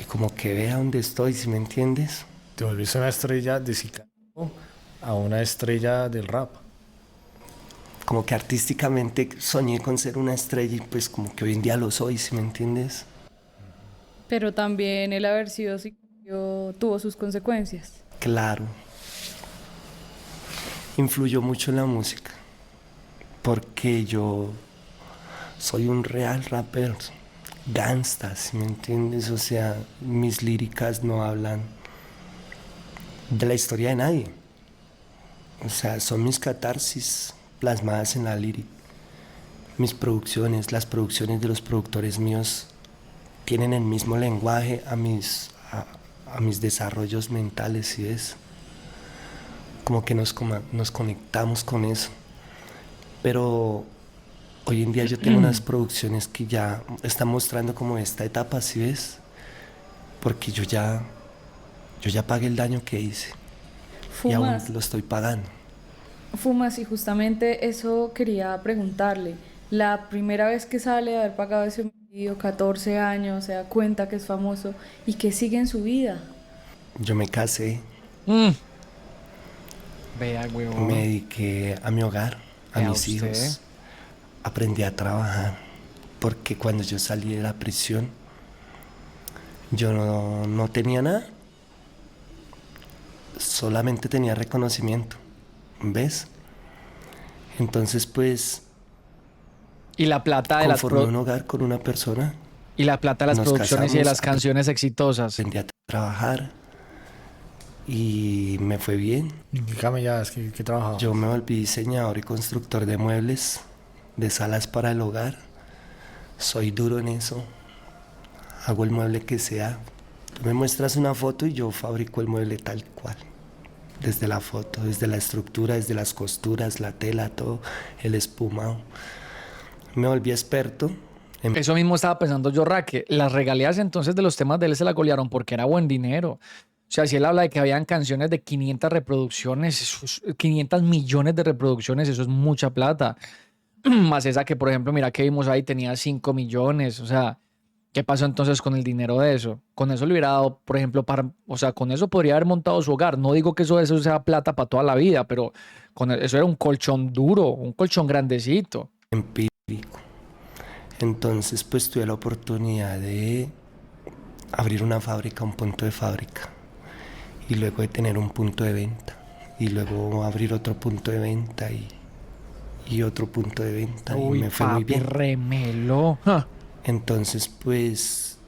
como que vea dónde estoy, ¿sí me entiendes? Te volviste una estrella de sicario a una estrella del rap. Como que artísticamente soñé con ser una estrella y pues como que hoy en día lo soy, ¿sí me entiendes? Pero también el haber sido sicario tuvo sus consecuencias. Claro. Influyó mucho en la música, porque yo soy un real rapper, gangsta, ¿sí me entiendes? O sea, mis líricas no hablan de la historia de nadie. O sea, son mis catarsis plasmadas en la lírica. Mis producciones, las producciones de los productores míos tienen el mismo lenguaje a mis desarrollos mentales, ¿sí ves? Como que nos conectamos con eso. Pero hoy en día yo tengo unas producciones que ya están mostrando como esta etapa, ¿sí ves? Porque yo ya pagué el daño que hice. Y aún Fumas, lo estoy pagando. Fumas, y justamente eso quería preguntarle. La primera vez que sale de haber pagado ese homicidio, 14 años, se da cuenta que es famoso y que sigue en su vida. Yo me casé, Vea, huevón. me dediqué a mi hogar, a Vea mis usted. hijos. Aprendí a trabajar, porque cuando yo salí de la prisión, yo no tenía nada. Solamente tenía reconocimiento, ¿ves? Entonces, pues, Y la plata de las conformé un hogar con una persona, y la plata de las nos producciones y de casamos, las canciones exitosas. aprendí a trabajar y me fue bien. Dígame ya, es que trabajaba. Yo me volví diseñador y constructor de muebles, de salas para el hogar. Soy duro en eso. Hago el mueble que sea. Tú me muestras una foto y yo fabrico el mueble tal cual. Desde la foto, desde la estructura, desde las costuras, la tela, todo, el espumado. Me volví experto en Eso mismo estaba pensando yo, Raque. Las regalías entonces de los temas de él se la golearon porque era buen dinero. O sea, si él habla de que habían canciones de 500 reproducciones, 500 millones de reproducciones, eso es mucha plata. Más esa que, por ejemplo, mira que vimos ahí, tenía 5 millones. O sea, ¿qué pasó entonces con el dinero de eso? Con eso le hubiera dado, por ejemplo, o sea, con eso podría haber montado su hogar. No digo que eso sea plata para toda la vida, pero eso era un colchón duro, un colchón grandecito. empírico. Entonces, pues tuve la oportunidad de abrir una fábrica, un punto de fábrica, y luego de tener un punto de venta, y luego abrir otro punto de venta y otro punto de venta, y me fue muy papi, bien. remelo. Ja. Entonces, pues,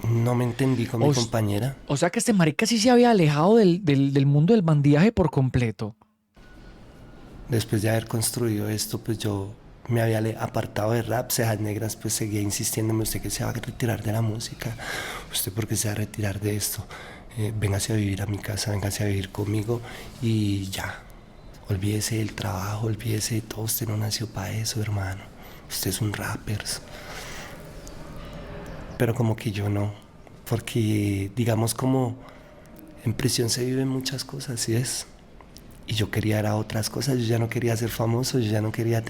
no me entendí con mi Os- compañera. O sea que este marica sí se había alejado del mundo del bandidaje por completo. Después de haber construido esto, pues yo me había apartado de rap. Cejas Negras pues seguía insistiéndome: usted que se va a retirar de la música, usted por qué se va a retirar de esto, véngase a vivir a mi casa, véngase a vivir conmigo y ya, olvídese del trabajo, olvídese de todo, usted no nació para eso, hermano, usted es un rapper. Pero como que yo no, porque digamos como en prisión se viven muchas cosas, ¿sí es? Y yo quería era otras cosas, yo ya no quería ser famoso, yo ya no quería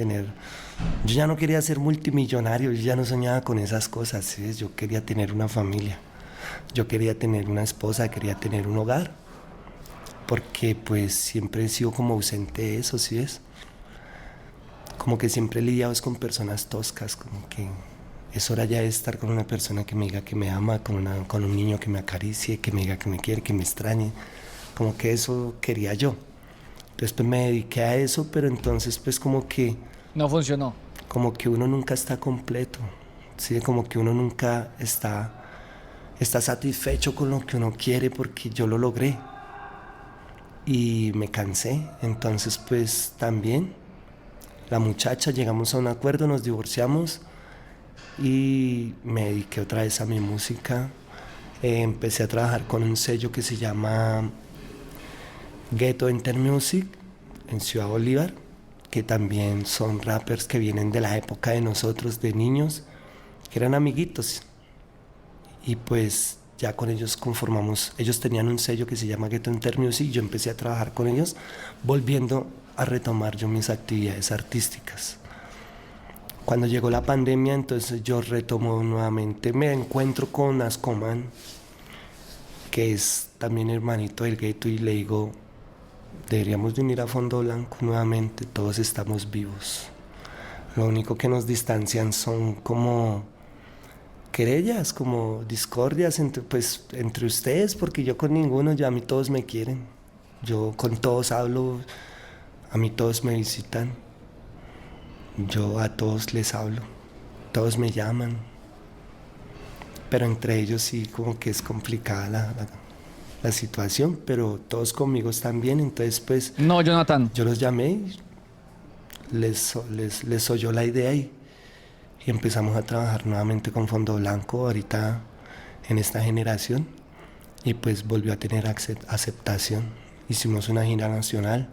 ser multimillonario, yo ya no soñaba con esas cosas, ¿sí ves? Yo quería tener una familia, yo quería tener una esposa, quería tener un hogar, porque pues siempre he sido como ausente de eso, ¿sí ves? Como que siempre he lidiado con personas toscas, como que es hora ya de estar con una persona que me diga que me ama, con un niño que me acaricie, que me diga que me quiere, que me extrañe, como que eso quería yo. Después me dediqué a eso, pero entonces pues como que No funcionó. uno nunca está completo, ¿sí? Como que uno nunca está satisfecho con lo que uno quiere porque yo lo logré. y me cansé. Entonces pues también la muchacha, llegamos a un acuerdo, nos divorciamos y me dediqué otra vez a mi música. Empecé a trabajar con un sello que se llama Ghetto Enter Music en Ciudad Bolívar, que también son rappers que vienen de la época de nosotros, de niños, que eran amiguitos. Y pues ya con ellos conformamos, ellos tenían un sello que se llama Ghetto Enter Music, y yo empecé a trabajar con ellos, volviendo a retomar yo mis actividades artísticas. Cuando llegó la pandemia, entonces yo retomo nuevamente, me encuentro con Ascoman, que es también hermanito del gueto, y le digo, deberíamos de unir a Fondo Blanco nuevamente, todos estamos vivos. Lo único que nos distancian son como querellas, como discordias entre ustedes, porque yo con ninguno, ya a mí todos me quieren. Yo con todos hablo, a mí todos me visitan. Yo a todos les hablo, todos me llaman, pero entre ellos sí como que es complicada la situación, pero todos conmigo están bien, entonces pues No, Jonathan. yo los llamé, y les oyó la idea y empezamos a trabajar nuevamente con Fondo Blanco ahorita en esta generación, y pues volvió a tener aceptación. Hicimos una gira nacional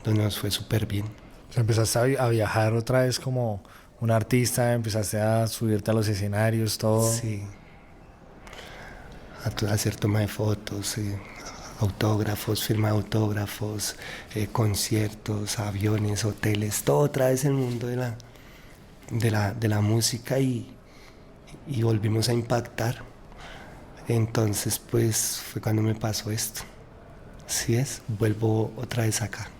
donde nos fue súper bien. O sea, empezaste a viajar otra vez como un artista, empezaste a subirte a los escenarios, todo. Sí. A hacer toma de fotos, autógrafos, firma de autógrafos, conciertos, aviones, hoteles, todo otra vez el mundo de la música, y volvimos a impactar. Entonces pues fue cuando me pasó esto. Así es, vuelvo otra vez acá.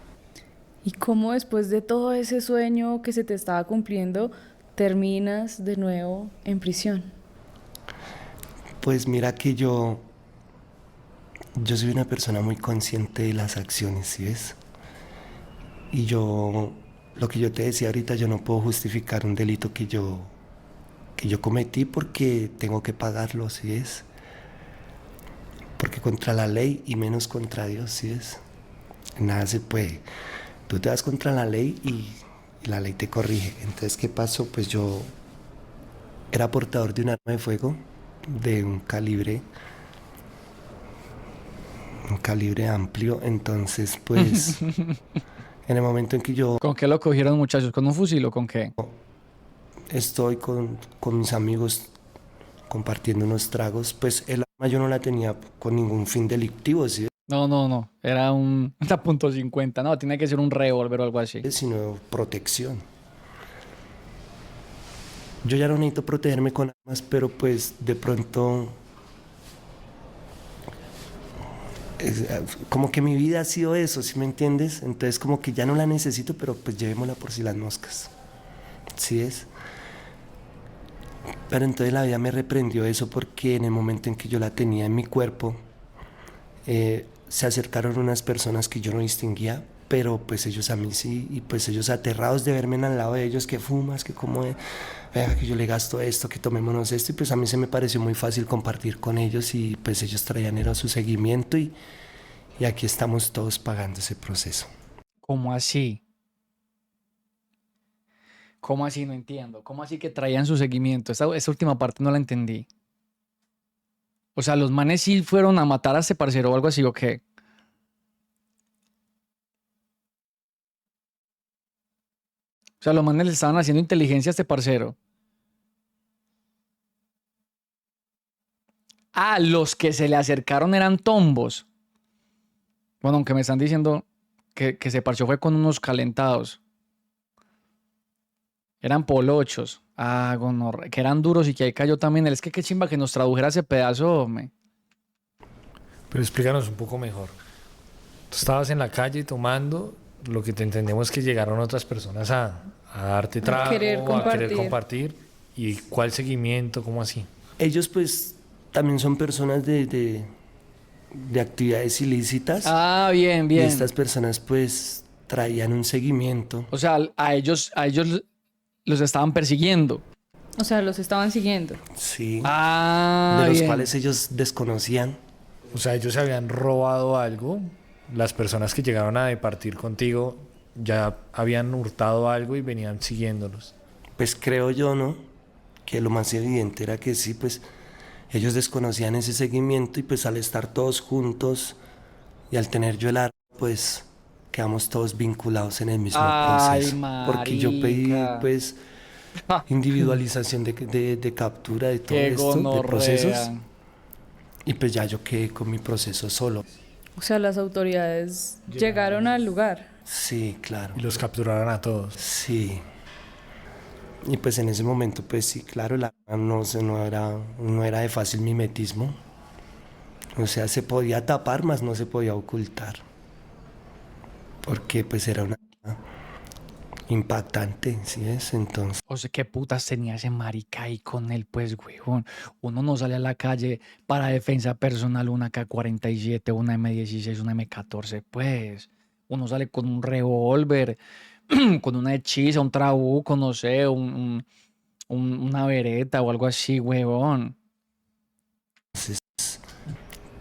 ¿Y cómo después de todo ese sueño que se te estaba cumpliendo, terminas de nuevo en prisión? Pues mira que yo soy una persona muy consciente de las acciones, ¿sí ves? Y yo, lo que yo te decía ahorita, yo no puedo justificar un delito que yo cometí porque tengo que pagarlo, ¿sí ves? Porque contra la ley y menos contra Dios, ¿sí ves? Nada se puede. Tú te vas contra la ley y la ley te corrige. Entonces, ¿qué pasó? Pues yo era portador de un arma de fuego de un calibre amplio. Entonces, pues, en el momento en que yo ¿Con qué lo cogieron, muchachos? ¿Con un fusil o con qué? estoy con mis amigos compartiendo unos tragos, pues el arma yo no la tenía con ningún fin delictivo, ¿sí? No. Era una .50. No, tiene que ser un revólver o algo así. Sino protección. Yo ya no necesito protegerme con armas, pero pues de pronto como que mi vida ha sido eso, ¿sí me entiendes? Entonces como que ya no la necesito, pero pues llevémosla por si las moscas. ¿Sí es? Pero entonces la vida me reprendió eso, porque en el momento en que yo la tenía en mi cuerpo, se acercaron unas personas que yo no distinguía, pero pues ellos a mí sí, y pues ellos aterrados de verme al lado de ellos, que fumas, que como vea que yo le gasto esto, que tomémonos esto, y pues a mí se me pareció muy fácil compartir con ellos, y pues ellos traían era su seguimiento, y aquí estamos todos pagando ese proceso. ¿Cómo así? ¿Cómo así? No entiendo. ¿Cómo así que traían su seguimiento? Esta última parte no la entendí. O sea, ¿los manes sí fueron a matar a este parcero o algo así o qué? O sea, los manes le estaban haciendo inteligencia a este parcero. Ah, los que se le acercaron eran tombos. Bueno, aunque me están diciendo que se parchó fue con unos calentados. Eran polochos. Ah, gonorrea, que eran duros y que ahí cayó también. Es que qué chimba que nos tradujera ese pedazo, hombre. Pero explícanos un poco mejor. Tú estabas en la calle tomando, lo que te entendemos es que llegaron otras personas a darte trago, a querer compartir. ¿Y cuál seguimiento? ¿Cómo así? Ellos pues también son personas de actividades ilícitas. Ah, bien. Y estas personas pues traían un seguimiento. O sea, a ellos los estaban persiguiendo. O sea, los estaban siguiendo. Sí. Ah, de los bien. cuales ellos desconocían. O sea, ellos se habían robado algo las personas que llegaron a departir contigo ya habían hurtado algo y venían siguiéndolos. Pues creo yo, ¿no? Que lo más evidente era que sí, pues ellos desconocían ese seguimiento y pues al estar todos juntos y al tener yo el arma, pues quedamos todos vinculados en el mismo Ay, proceso. Porque yo pedí marica. pues individualización de captura de todo Qué esto, de procesos, gonorrea. y pues ya yo quedé con mi proceso solo. O sea, las autoridades llegaron al lugar. Sí, claro. Y los capturaron a todos. Sí. Y pues en ese momento, pues sí, claro, la no, no era de fácil mimetismo. O sea, se podía tapar, más no se podía ocultar. Porque pues era una impactante, ¿sí es? Entonces, O sea, qué putas tenía ese marica ahí con él, pues, huevón. Uno no sale a la calle para defensa personal, una K-47, una M16, una M14, pues. Uno sale con un revólver, con una hechiza, un trabuco, no sé, una vereta o algo así, huevón.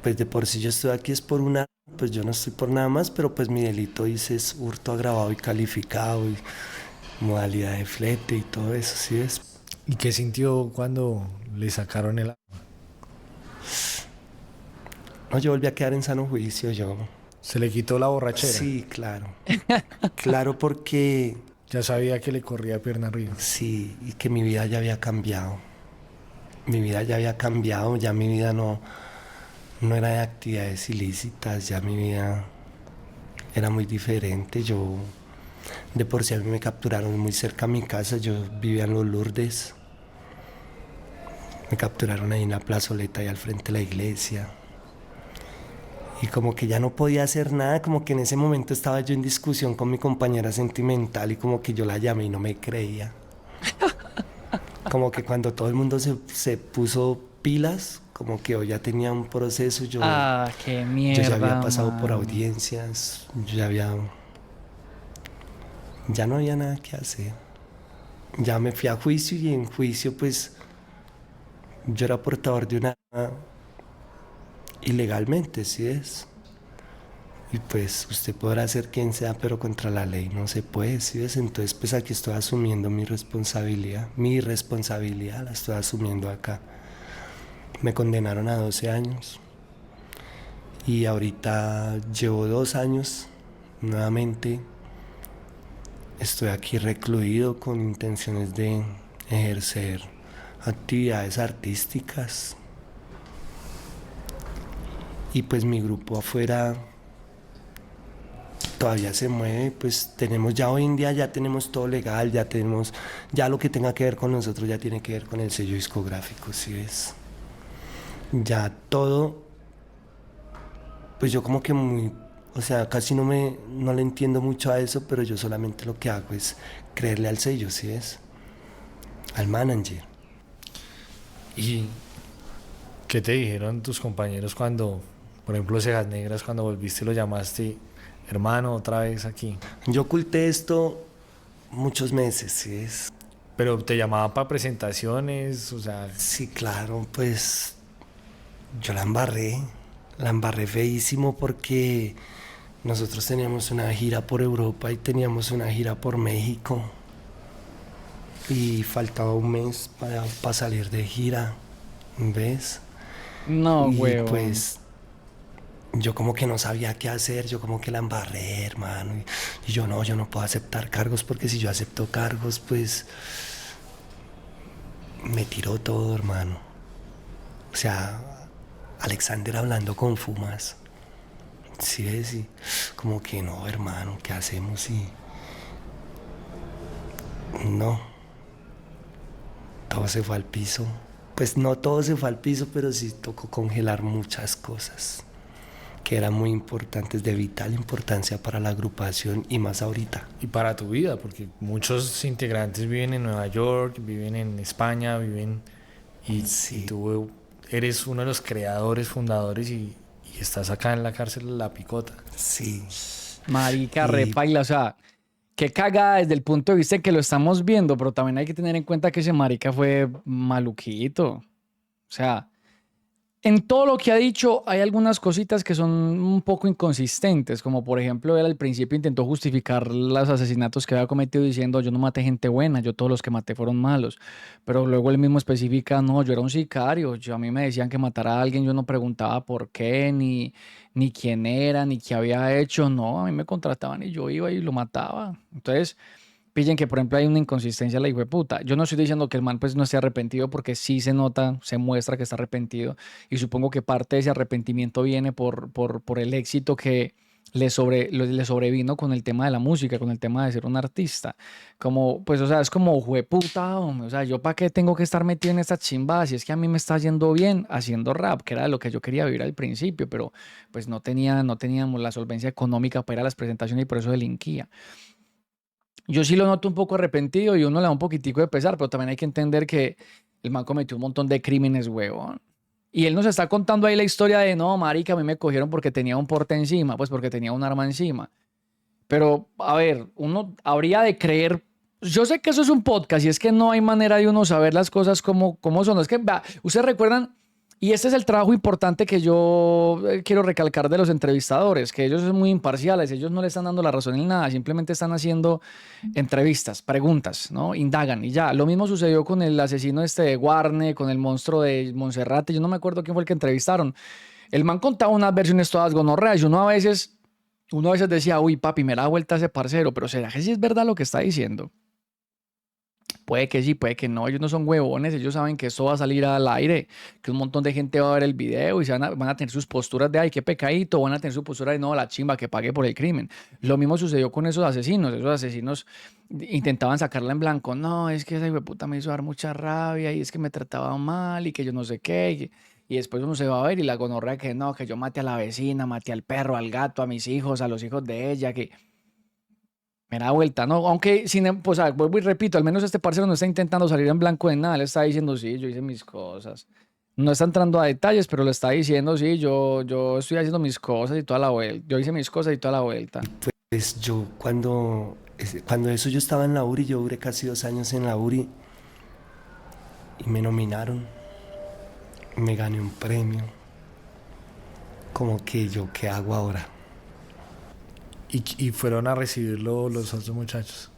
pues de por sí yo estoy aquí es por una, pues yo no estoy por nada más, pero pues mi delito dice es hurto agravado y calificado y modalidad de flete y todo eso, ¿sí es? ¿Y qué sintió cuando le sacaron el arma? No, yo volví a quedar en sano juicio, yo. ¿Se le quitó la borrachera? Sí, claro. Claro, porque Ya sabía que le corría pierna arriba. sí, y que mi vida ya había cambiado. Mi vida ya había cambiado, ya mi vida no era de actividades ilícitas, ya mi vida era muy diferente. Yo, de por sí a mí me capturaron muy cerca a mi casa, yo vivía en Los Lourdes. Me capturaron ahí en la plazoleta y al frente de la iglesia. Y como que ya no podía hacer nada, como que en ese momento estaba yo en discusión con mi compañera sentimental y como que yo la llamé y no me creía. Como que cuando todo el mundo se puso pilas, como que yo ya tenía un proceso, yo Qué mierda, ya había pasado por mano. audiencias, ya no había nada que hacer. Ya me fui a juicio y en juicio pues yo era portador de una arma ilegalmente, ¿sí es? Y pues usted podrá ser quien sea, pero contra la ley no se puede, ¿sí ves? Entonces pues aquí estoy asumiendo mi responsabilidad la estoy asumiendo acá. Me condenaron a 12 años y ahorita llevo 2 años nuevamente. Estoy aquí recluido con intenciones de ejercer actividades artísticas. Y pues mi grupo afuera todavía se mueve, pues tenemos ya hoy en día, ya tenemos todo legal, ya tenemos, ya lo que tenga que ver con nosotros ya tiene que ver con el sello discográfico, ¿sí ves? Ya todo, pues yo como que muy, o sea, casi no le entiendo mucho a eso, pero yo solamente lo que hago es creerle al sello, ¿sí ves? Al manager. ¿Y qué te dijeron tus compañeros cuando, por ejemplo, Cejas Negras, cuando volviste y lo llamaste, hermano, otra vez aquí? Yo oculté esto muchos meses, ¿sí ves? Pero te llamaban para presentaciones, o sea, Sí, claro, pues yo la embarré feísimo porque nosotros teníamos una gira por Europa y teníamos una gira por México y faltaba un mes para salir de gira, ¿ves? No, Y huevón. pues yo como que no sabía qué hacer, yo como que la embarré, hermano, y yo no puedo aceptar cargos porque si yo acepto cargos, pues me tiró todo, hermano. O sea, Alexander hablando con Fumas. Sí, ves, y como que no, hermano, ¿qué hacemos? Y no, todo se fue al piso. Pues no todo se fue al piso, pero sí tocó congelar muchas cosas que eran muy importantes, de vital importancia para la agrupación y más ahorita. y para tu vida, porque muchos integrantes viven en Nueva York, viven en España, Sí. y tú eres uno de los creadores, fundadores y estás acá en la cárcel de La Picota. Sí, Marica, Y- repaila, o sea, qué cagada desde el punto de vista de que lo estamos viendo, pero también hay que tener en cuenta que ese marica fue maluquito. O sea, En todo lo que ha dicho hay algunas cositas que son un poco inconsistentes, como por ejemplo él al principio intentó justificar los asesinatos que había cometido diciendo yo no maté gente buena, yo todos los que maté fueron malos, pero luego él mismo especifica, no, yo era un sicario, a mí me decían que matara a alguien, yo no preguntaba por qué, ni quién era, ni qué había hecho, no, a mí me contrataban y yo iba y lo mataba. Entonces pillen que, por ejemplo, hay una inconsistencia en la hijueputa. Yo no estoy diciendo que el man pues no esté arrepentido porque sí se nota, se muestra que está arrepentido y supongo que parte de ese arrepentimiento viene por el éxito que le sobrevino con el tema de la música, con el tema de ser un artista. Como, pues, o sea, es como, jueputa, hombre, o sea, yo para qué tengo que estar metido en esta chimba si es que a mí me está yendo bien haciendo rap, que era de lo que yo quería vivir al principio, pero pues no teníamos la solvencia económica para ir a las presentaciones y por eso delinquía. Yo sí lo noto un poco arrepentido y uno le da un poquitico de pesar, pero también hay que entender que el man cometió un montón de crímenes, huevón. Y él nos está contando ahí la historia de, no, marica, a mí me cogieron porque tenía un porte encima, pues porque tenía un arma encima. Pero, a ver, uno habría de creer, yo sé que eso es un podcast y es que no hay manera de uno saber las cosas como son. Es que, ustedes recuerdan, y este es el trabajo importante que yo quiero recalcar de los entrevistadores, que ellos son muy imparciales, ellos no le están dando la razón en nada, simplemente están haciendo entrevistas, preguntas, ¿no? Indagan y ya. Lo mismo sucedió con el asesino de Guarne, con el monstruo de Monserrate, yo no me acuerdo quién fue el que entrevistaron. El man contaba unas versiones todas gonorreas y uno a veces decía, uy, papi, me da vuelta ese parcero, pero ¿será que sí es verdad lo que está diciendo? Puede que sí, puede que no. Ellos no son huevones, ellos saben que esto va a salir al aire, que un montón de gente va a ver el video y van a tener sus posturas de, ay, qué pecadito, van a tener su postura de, no, la chimba que pague por el crimen. Lo mismo sucedió con esos asesinos intentaban sacarla en blanco, no, es que esa hijueputa me hizo dar mucha rabia y es que me trataba mal y que yo no sé qué. Y después uno se va a ver y la gonorrea que no, que yo maté a la vecina, maté al perro, al gato, a mis hijos, a los hijos de ella, que me da vuelta, ¿no? Aunque, pues, vuelvo y repito, al menos este parcero no está intentando salir en blanco de nada, le está diciendo, sí, yo hice mis cosas. No está entrando a detalles, pero le está diciendo, sí, yo estoy haciendo mis cosas y toda la vuelta. Yo hice mis cosas y toda la vuelta. Pues yo cuando eso yo estaba en la URI, yo duré casi 2 años en la URI y me nominaron, me gané un premio. Como que yo, ¿qué hago ahora? Y fueron a recibirlo los otros muchachos.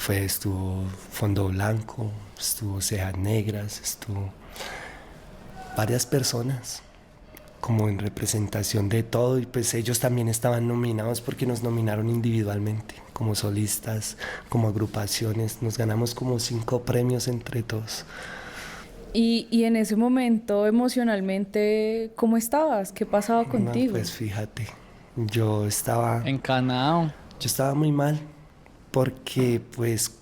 Estuvo Fondo Blanco, estuvo Cejas Negras, estuvo varias personas como en representación de todo y pues ellos también estaban nominados porque nos nominaron individualmente, como solistas, como agrupaciones, nos ganamos como 5 premios entre todos. Y en ese momento, emocionalmente, ¿cómo estabas? ¿Qué pasaba contigo? No, pues fíjate, yo estaba Encanado. muy mal porque pues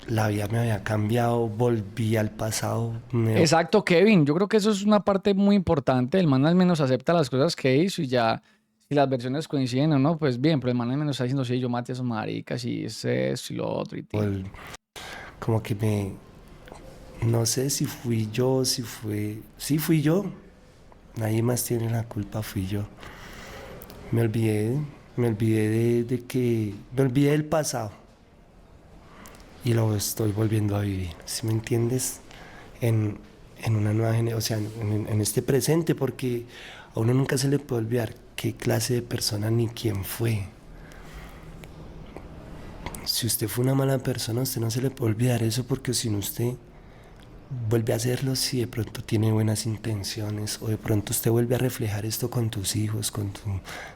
la vida me había cambiado, volví al pasado. Exacto, Kevin. Yo creo que eso es una parte muy importante. El man al menos acepta las cosas que hizo y ya, si las versiones coinciden o no, pues bien, pero el man al menos está diciendo, sí, yo maté a esos maricas y eso y lo otro. Como que no sé si fui yo, sí fui yo. Nadie más tiene la culpa, fui yo. Me olvidé del pasado y lo estoy volviendo a vivir, ¿sí me entiendes? En una nueva generación, o sea, en este presente, porque a uno nunca se le puede olvidar qué clase de persona ni quién fue. Si usted fue una mala persona, a usted no se le puede olvidar eso, porque si no, usted vuelve a hacerlo si de pronto tiene buenas intenciones o de pronto usted vuelve a reflejar esto con tus hijos,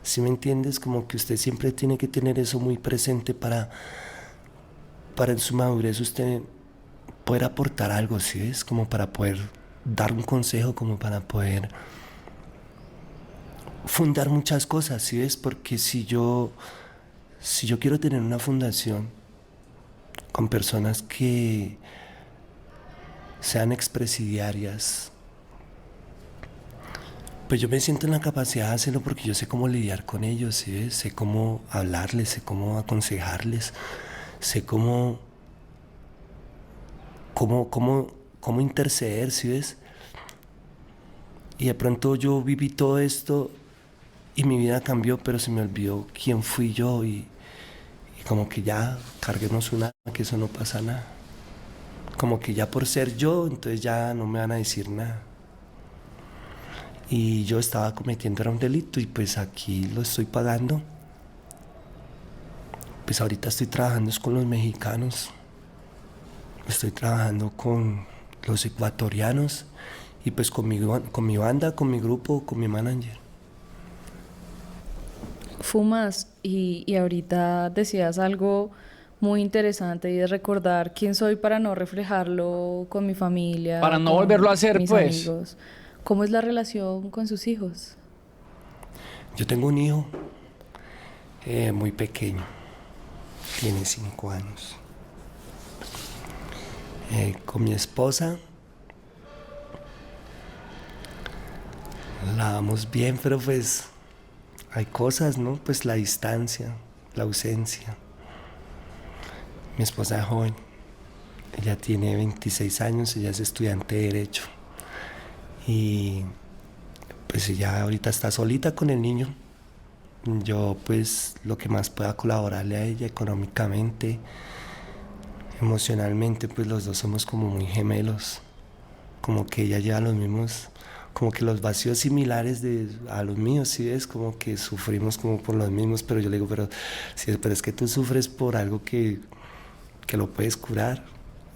¿sí me entiendes? Como que usted siempre tiene que tener eso muy presente para en su madurez usted poder aportar algo, ¿sí ves? Como para poder dar un consejo, como para poder fundar muchas cosas, ¿sí ves? Porque si yo quiero tener una fundación con personas que sean expresidiarias, pues yo me siento en la capacidad de hacerlo porque yo sé cómo lidiar con ellos, ¿sí? Sé cómo hablarles, sé cómo aconsejarles, sé cómo interceder, ¿sí ves? Y de pronto yo viví todo esto y mi vida cambió, pero se me olvidó quién fui yo y como que ya carguemos un alma, que eso no pasa nada. Como que ya por ser yo, entonces ya no me van a decir nada. y yo estaba cometiendo era un delito y pues aquí lo estoy pagando. Pues ahorita estoy trabajando es con los mexicanos, estoy trabajando con los ecuatorianos y pues con mi banda, con mi grupo, con mi manager. Fumas y ahorita decías algo muy interesante y es recordar quién soy para no reflejarlo con mi familia, Para no con volverlo a hacer, mis pues. amigos. ¿Cómo es la relación con sus hijos? Yo tengo un hijo muy pequeño, tiene 5 años. Con mi esposa la vamos bien, pero pues hay cosas, ¿no? Pues la distancia, la ausencia. Mi esposa es joven, ella tiene 26 años, ella es estudiante de Derecho. Y pues ella ahorita está solita con el niño. Yo pues lo que más pueda colaborarle a ella económicamente, emocionalmente, pues los dos somos como muy gemelos. Como que ella lleva los mismos, como que los vacíos similares a los míos, ¿sí ves? Como que sufrimos como por los mismos, pero yo le digo, pero, sí, pero es que tú sufres por algo que lo puedes curar.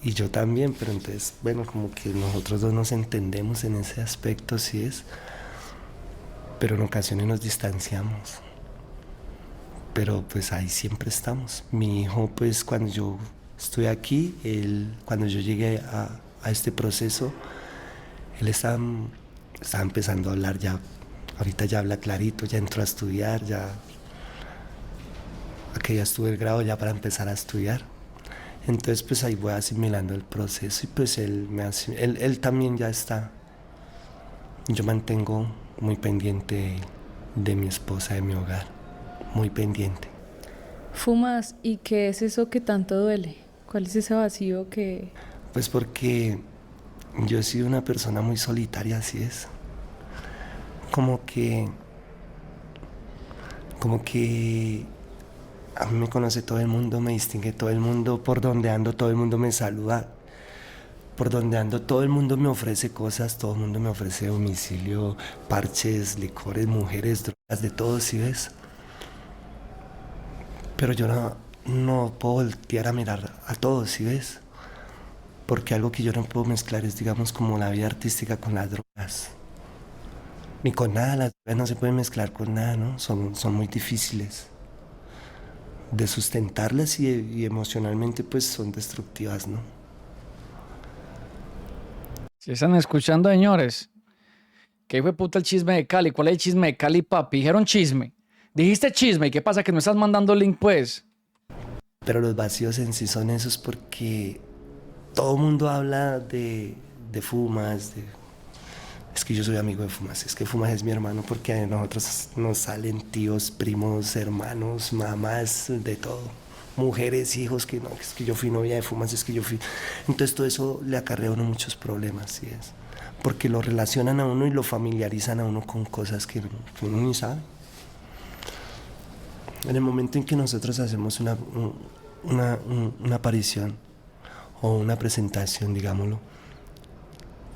Y yo también, pero entonces, bueno, como que nosotros dos nos entendemos en ese aspecto, sí es. Pero en ocasiones nos distanciamos. Pero pues ahí siempre estamos. Mi hijo, pues cuando yo estoy aquí, cuando yo llegué a este proceso, él estaba empezando a hablar ya. Ahorita ya habla clarito, ya entró a estudiar, ya. Aquí ya estuve el grado ya para empezar a estudiar. Entonces pues ahí voy asimilando el proceso y pues él también ya está. Yo mantengo muy pendiente de mi esposa, de mi hogar, muy pendiente. Fumas, ¿y qué es eso que tanto duele? ¿Cuál es ese vacío que...? Pues porque yo he sido una persona muy solitaria, así es. Como que a mí me conoce todo el mundo, me distingue todo el mundo, por donde ando todo el mundo me saluda, por donde ando todo el mundo me ofrece cosas, todo el mundo me ofrece domicilio, parches, licores, mujeres, drogas, de todo, ¿sí ves? Pero yo no puedo voltear a mirar a todos, ¿sí ves? Porque algo que yo no puedo mezclar es, digamos, como la vida artística con las drogas. Ni con nada, las drogas no se pueden mezclar con nada, ¿no? Son muy difíciles de sustentarlas y emocionalmente pues son destructivas, ¿no? Si están escuchando, señores, ¿qué fue puta el chisme de Cali? ¿Cuál es el chisme de Cali, papi? Dijeron chisme. Dijiste chisme, ¿y qué pasa? Que no estás mandando link, pues. Pero los vacíos en sí son esos porque todo el mundo habla de Fumas, es que yo soy amigo de Fumas, es que Fumas es mi hermano porque a nosotros nos salen tíos, primos, hermanos, mamás, de todo. Mujeres, hijos, que no, es que yo fui novia de Fumas, es que yo fui... Entonces todo eso le acarrea a uno muchos problemas, ¿sí es? Porque lo relacionan a uno y lo familiarizan a uno con cosas que uno ni sabe. En el momento en que nosotros hacemos una aparición o una presentación, digámoslo,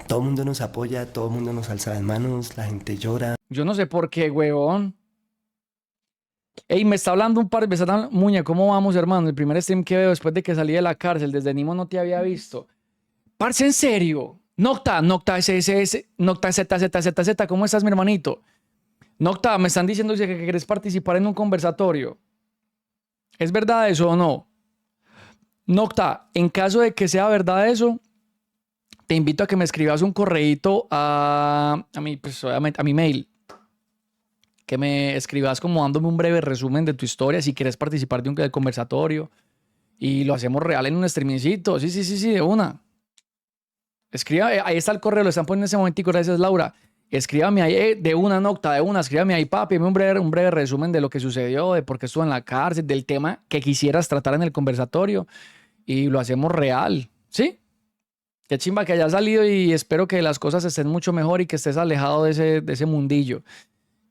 todo el mundo nos apoya, todo el mundo nos alza las manos, la gente llora. Yo no sé por qué, huevón. Ey, me está hablando un par de veces. Muña, ¿cómo vamos, hermano? El primer stream que veo después de que salí de la cárcel, desde Nimo no te había visto. Parce, en serio. Nocta, SSS, Nocta ZZZZ, ¿cómo estás, mi hermanito? Nocta, me están diciendo que quieres participar en un conversatorio. ¿Es verdad eso o no? Nocta, en caso de que sea verdad eso, te invito a que me escribas un correíto a mi mail. Que me escribas como dándome un breve resumen de tu historia, si quieres participar de un conversatorio. Y lo hacemos real en un streamingcito. Sí, de una. Escriba, ahí está el correo, lo están poniendo en ese momentico, gracias Laura. Escríbame ahí de una, Nocta, de una, escríbame ahí, papi, un breve resumen de lo que sucedió, de por qué estuvo en la cárcel, del tema que quisieras tratar en el conversatorio. Y lo hacemos real, ¿sí? Qué chimba que hayas salido y espero que las cosas estén mucho mejor y que estés alejado de ese mundillo.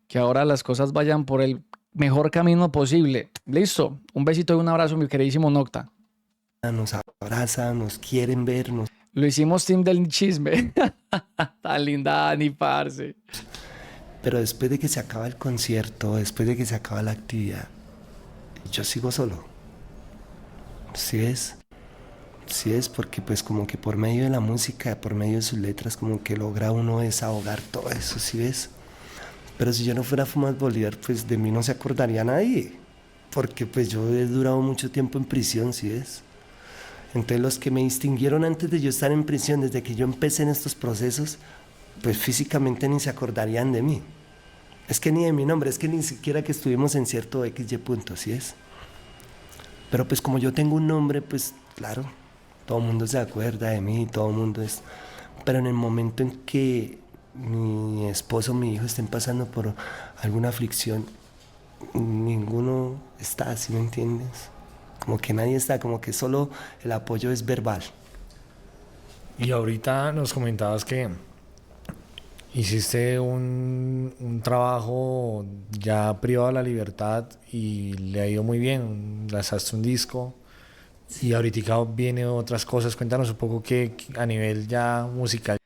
Que ahora las cosas vayan por el mejor camino posible. Listo. Un besito y un abrazo, mi queridísimo Nocta. Nos abrazan, nos quieren ver. Lo hicimos team del chisme. Tan linda, Dani, parce. Pero después de que se acaba el concierto, después de que se acaba la actividad, yo sigo solo. ¿Sí ves? Sí es porque pues como que por medio de la música, por medio de sus letras, como que logra uno desahogar todo eso, ¿sí ves? Pero si yo no fuera Fumas Bolívar, pues de mí no se acordaría nadie. Porque pues yo he durado mucho tiempo en prisión, ¿sí ves? Entonces los que me distinguieron antes de yo estar en prisión, desde que yo empecé en estos procesos, pues físicamente ni se acordarían de mí. Es que ni de mi nombre, es que ni siquiera que estuvimos en cierto XY punto, ¿sí es? Pero pues como yo tengo un nombre, pues claro, todo el mundo se acuerda de mí, todo el mundo es... Pero en el momento en que mi esposo o mi hijo estén pasando por alguna aflicción, ninguno está, ¿sí me entiendes? Como que nadie está, como que solo el apoyo es verbal. Y ahorita nos comentabas que hiciste un trabajo ya privado de la libertad y le ha ido muy bien, lanzaste un disco y ahorita viene otras cosas. Cuéntanos un poco que a nivel ya musical.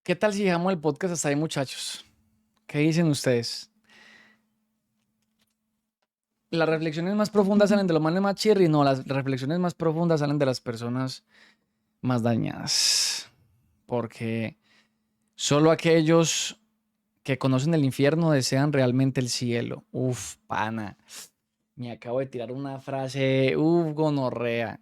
¿Qué tal si dejamos el podcast hasta ahí, muchachos? ¿Qué dicen ustedes? ¿Las reflexiones más profundas salen de los manes más chirri? No, las reflexiones más profundas salen de las personas más dañadas. Porque solo aquellos que conocen el infierno desean realmente el cielo. Uf, pana. Me acabo de tirar una frase, gonorrea.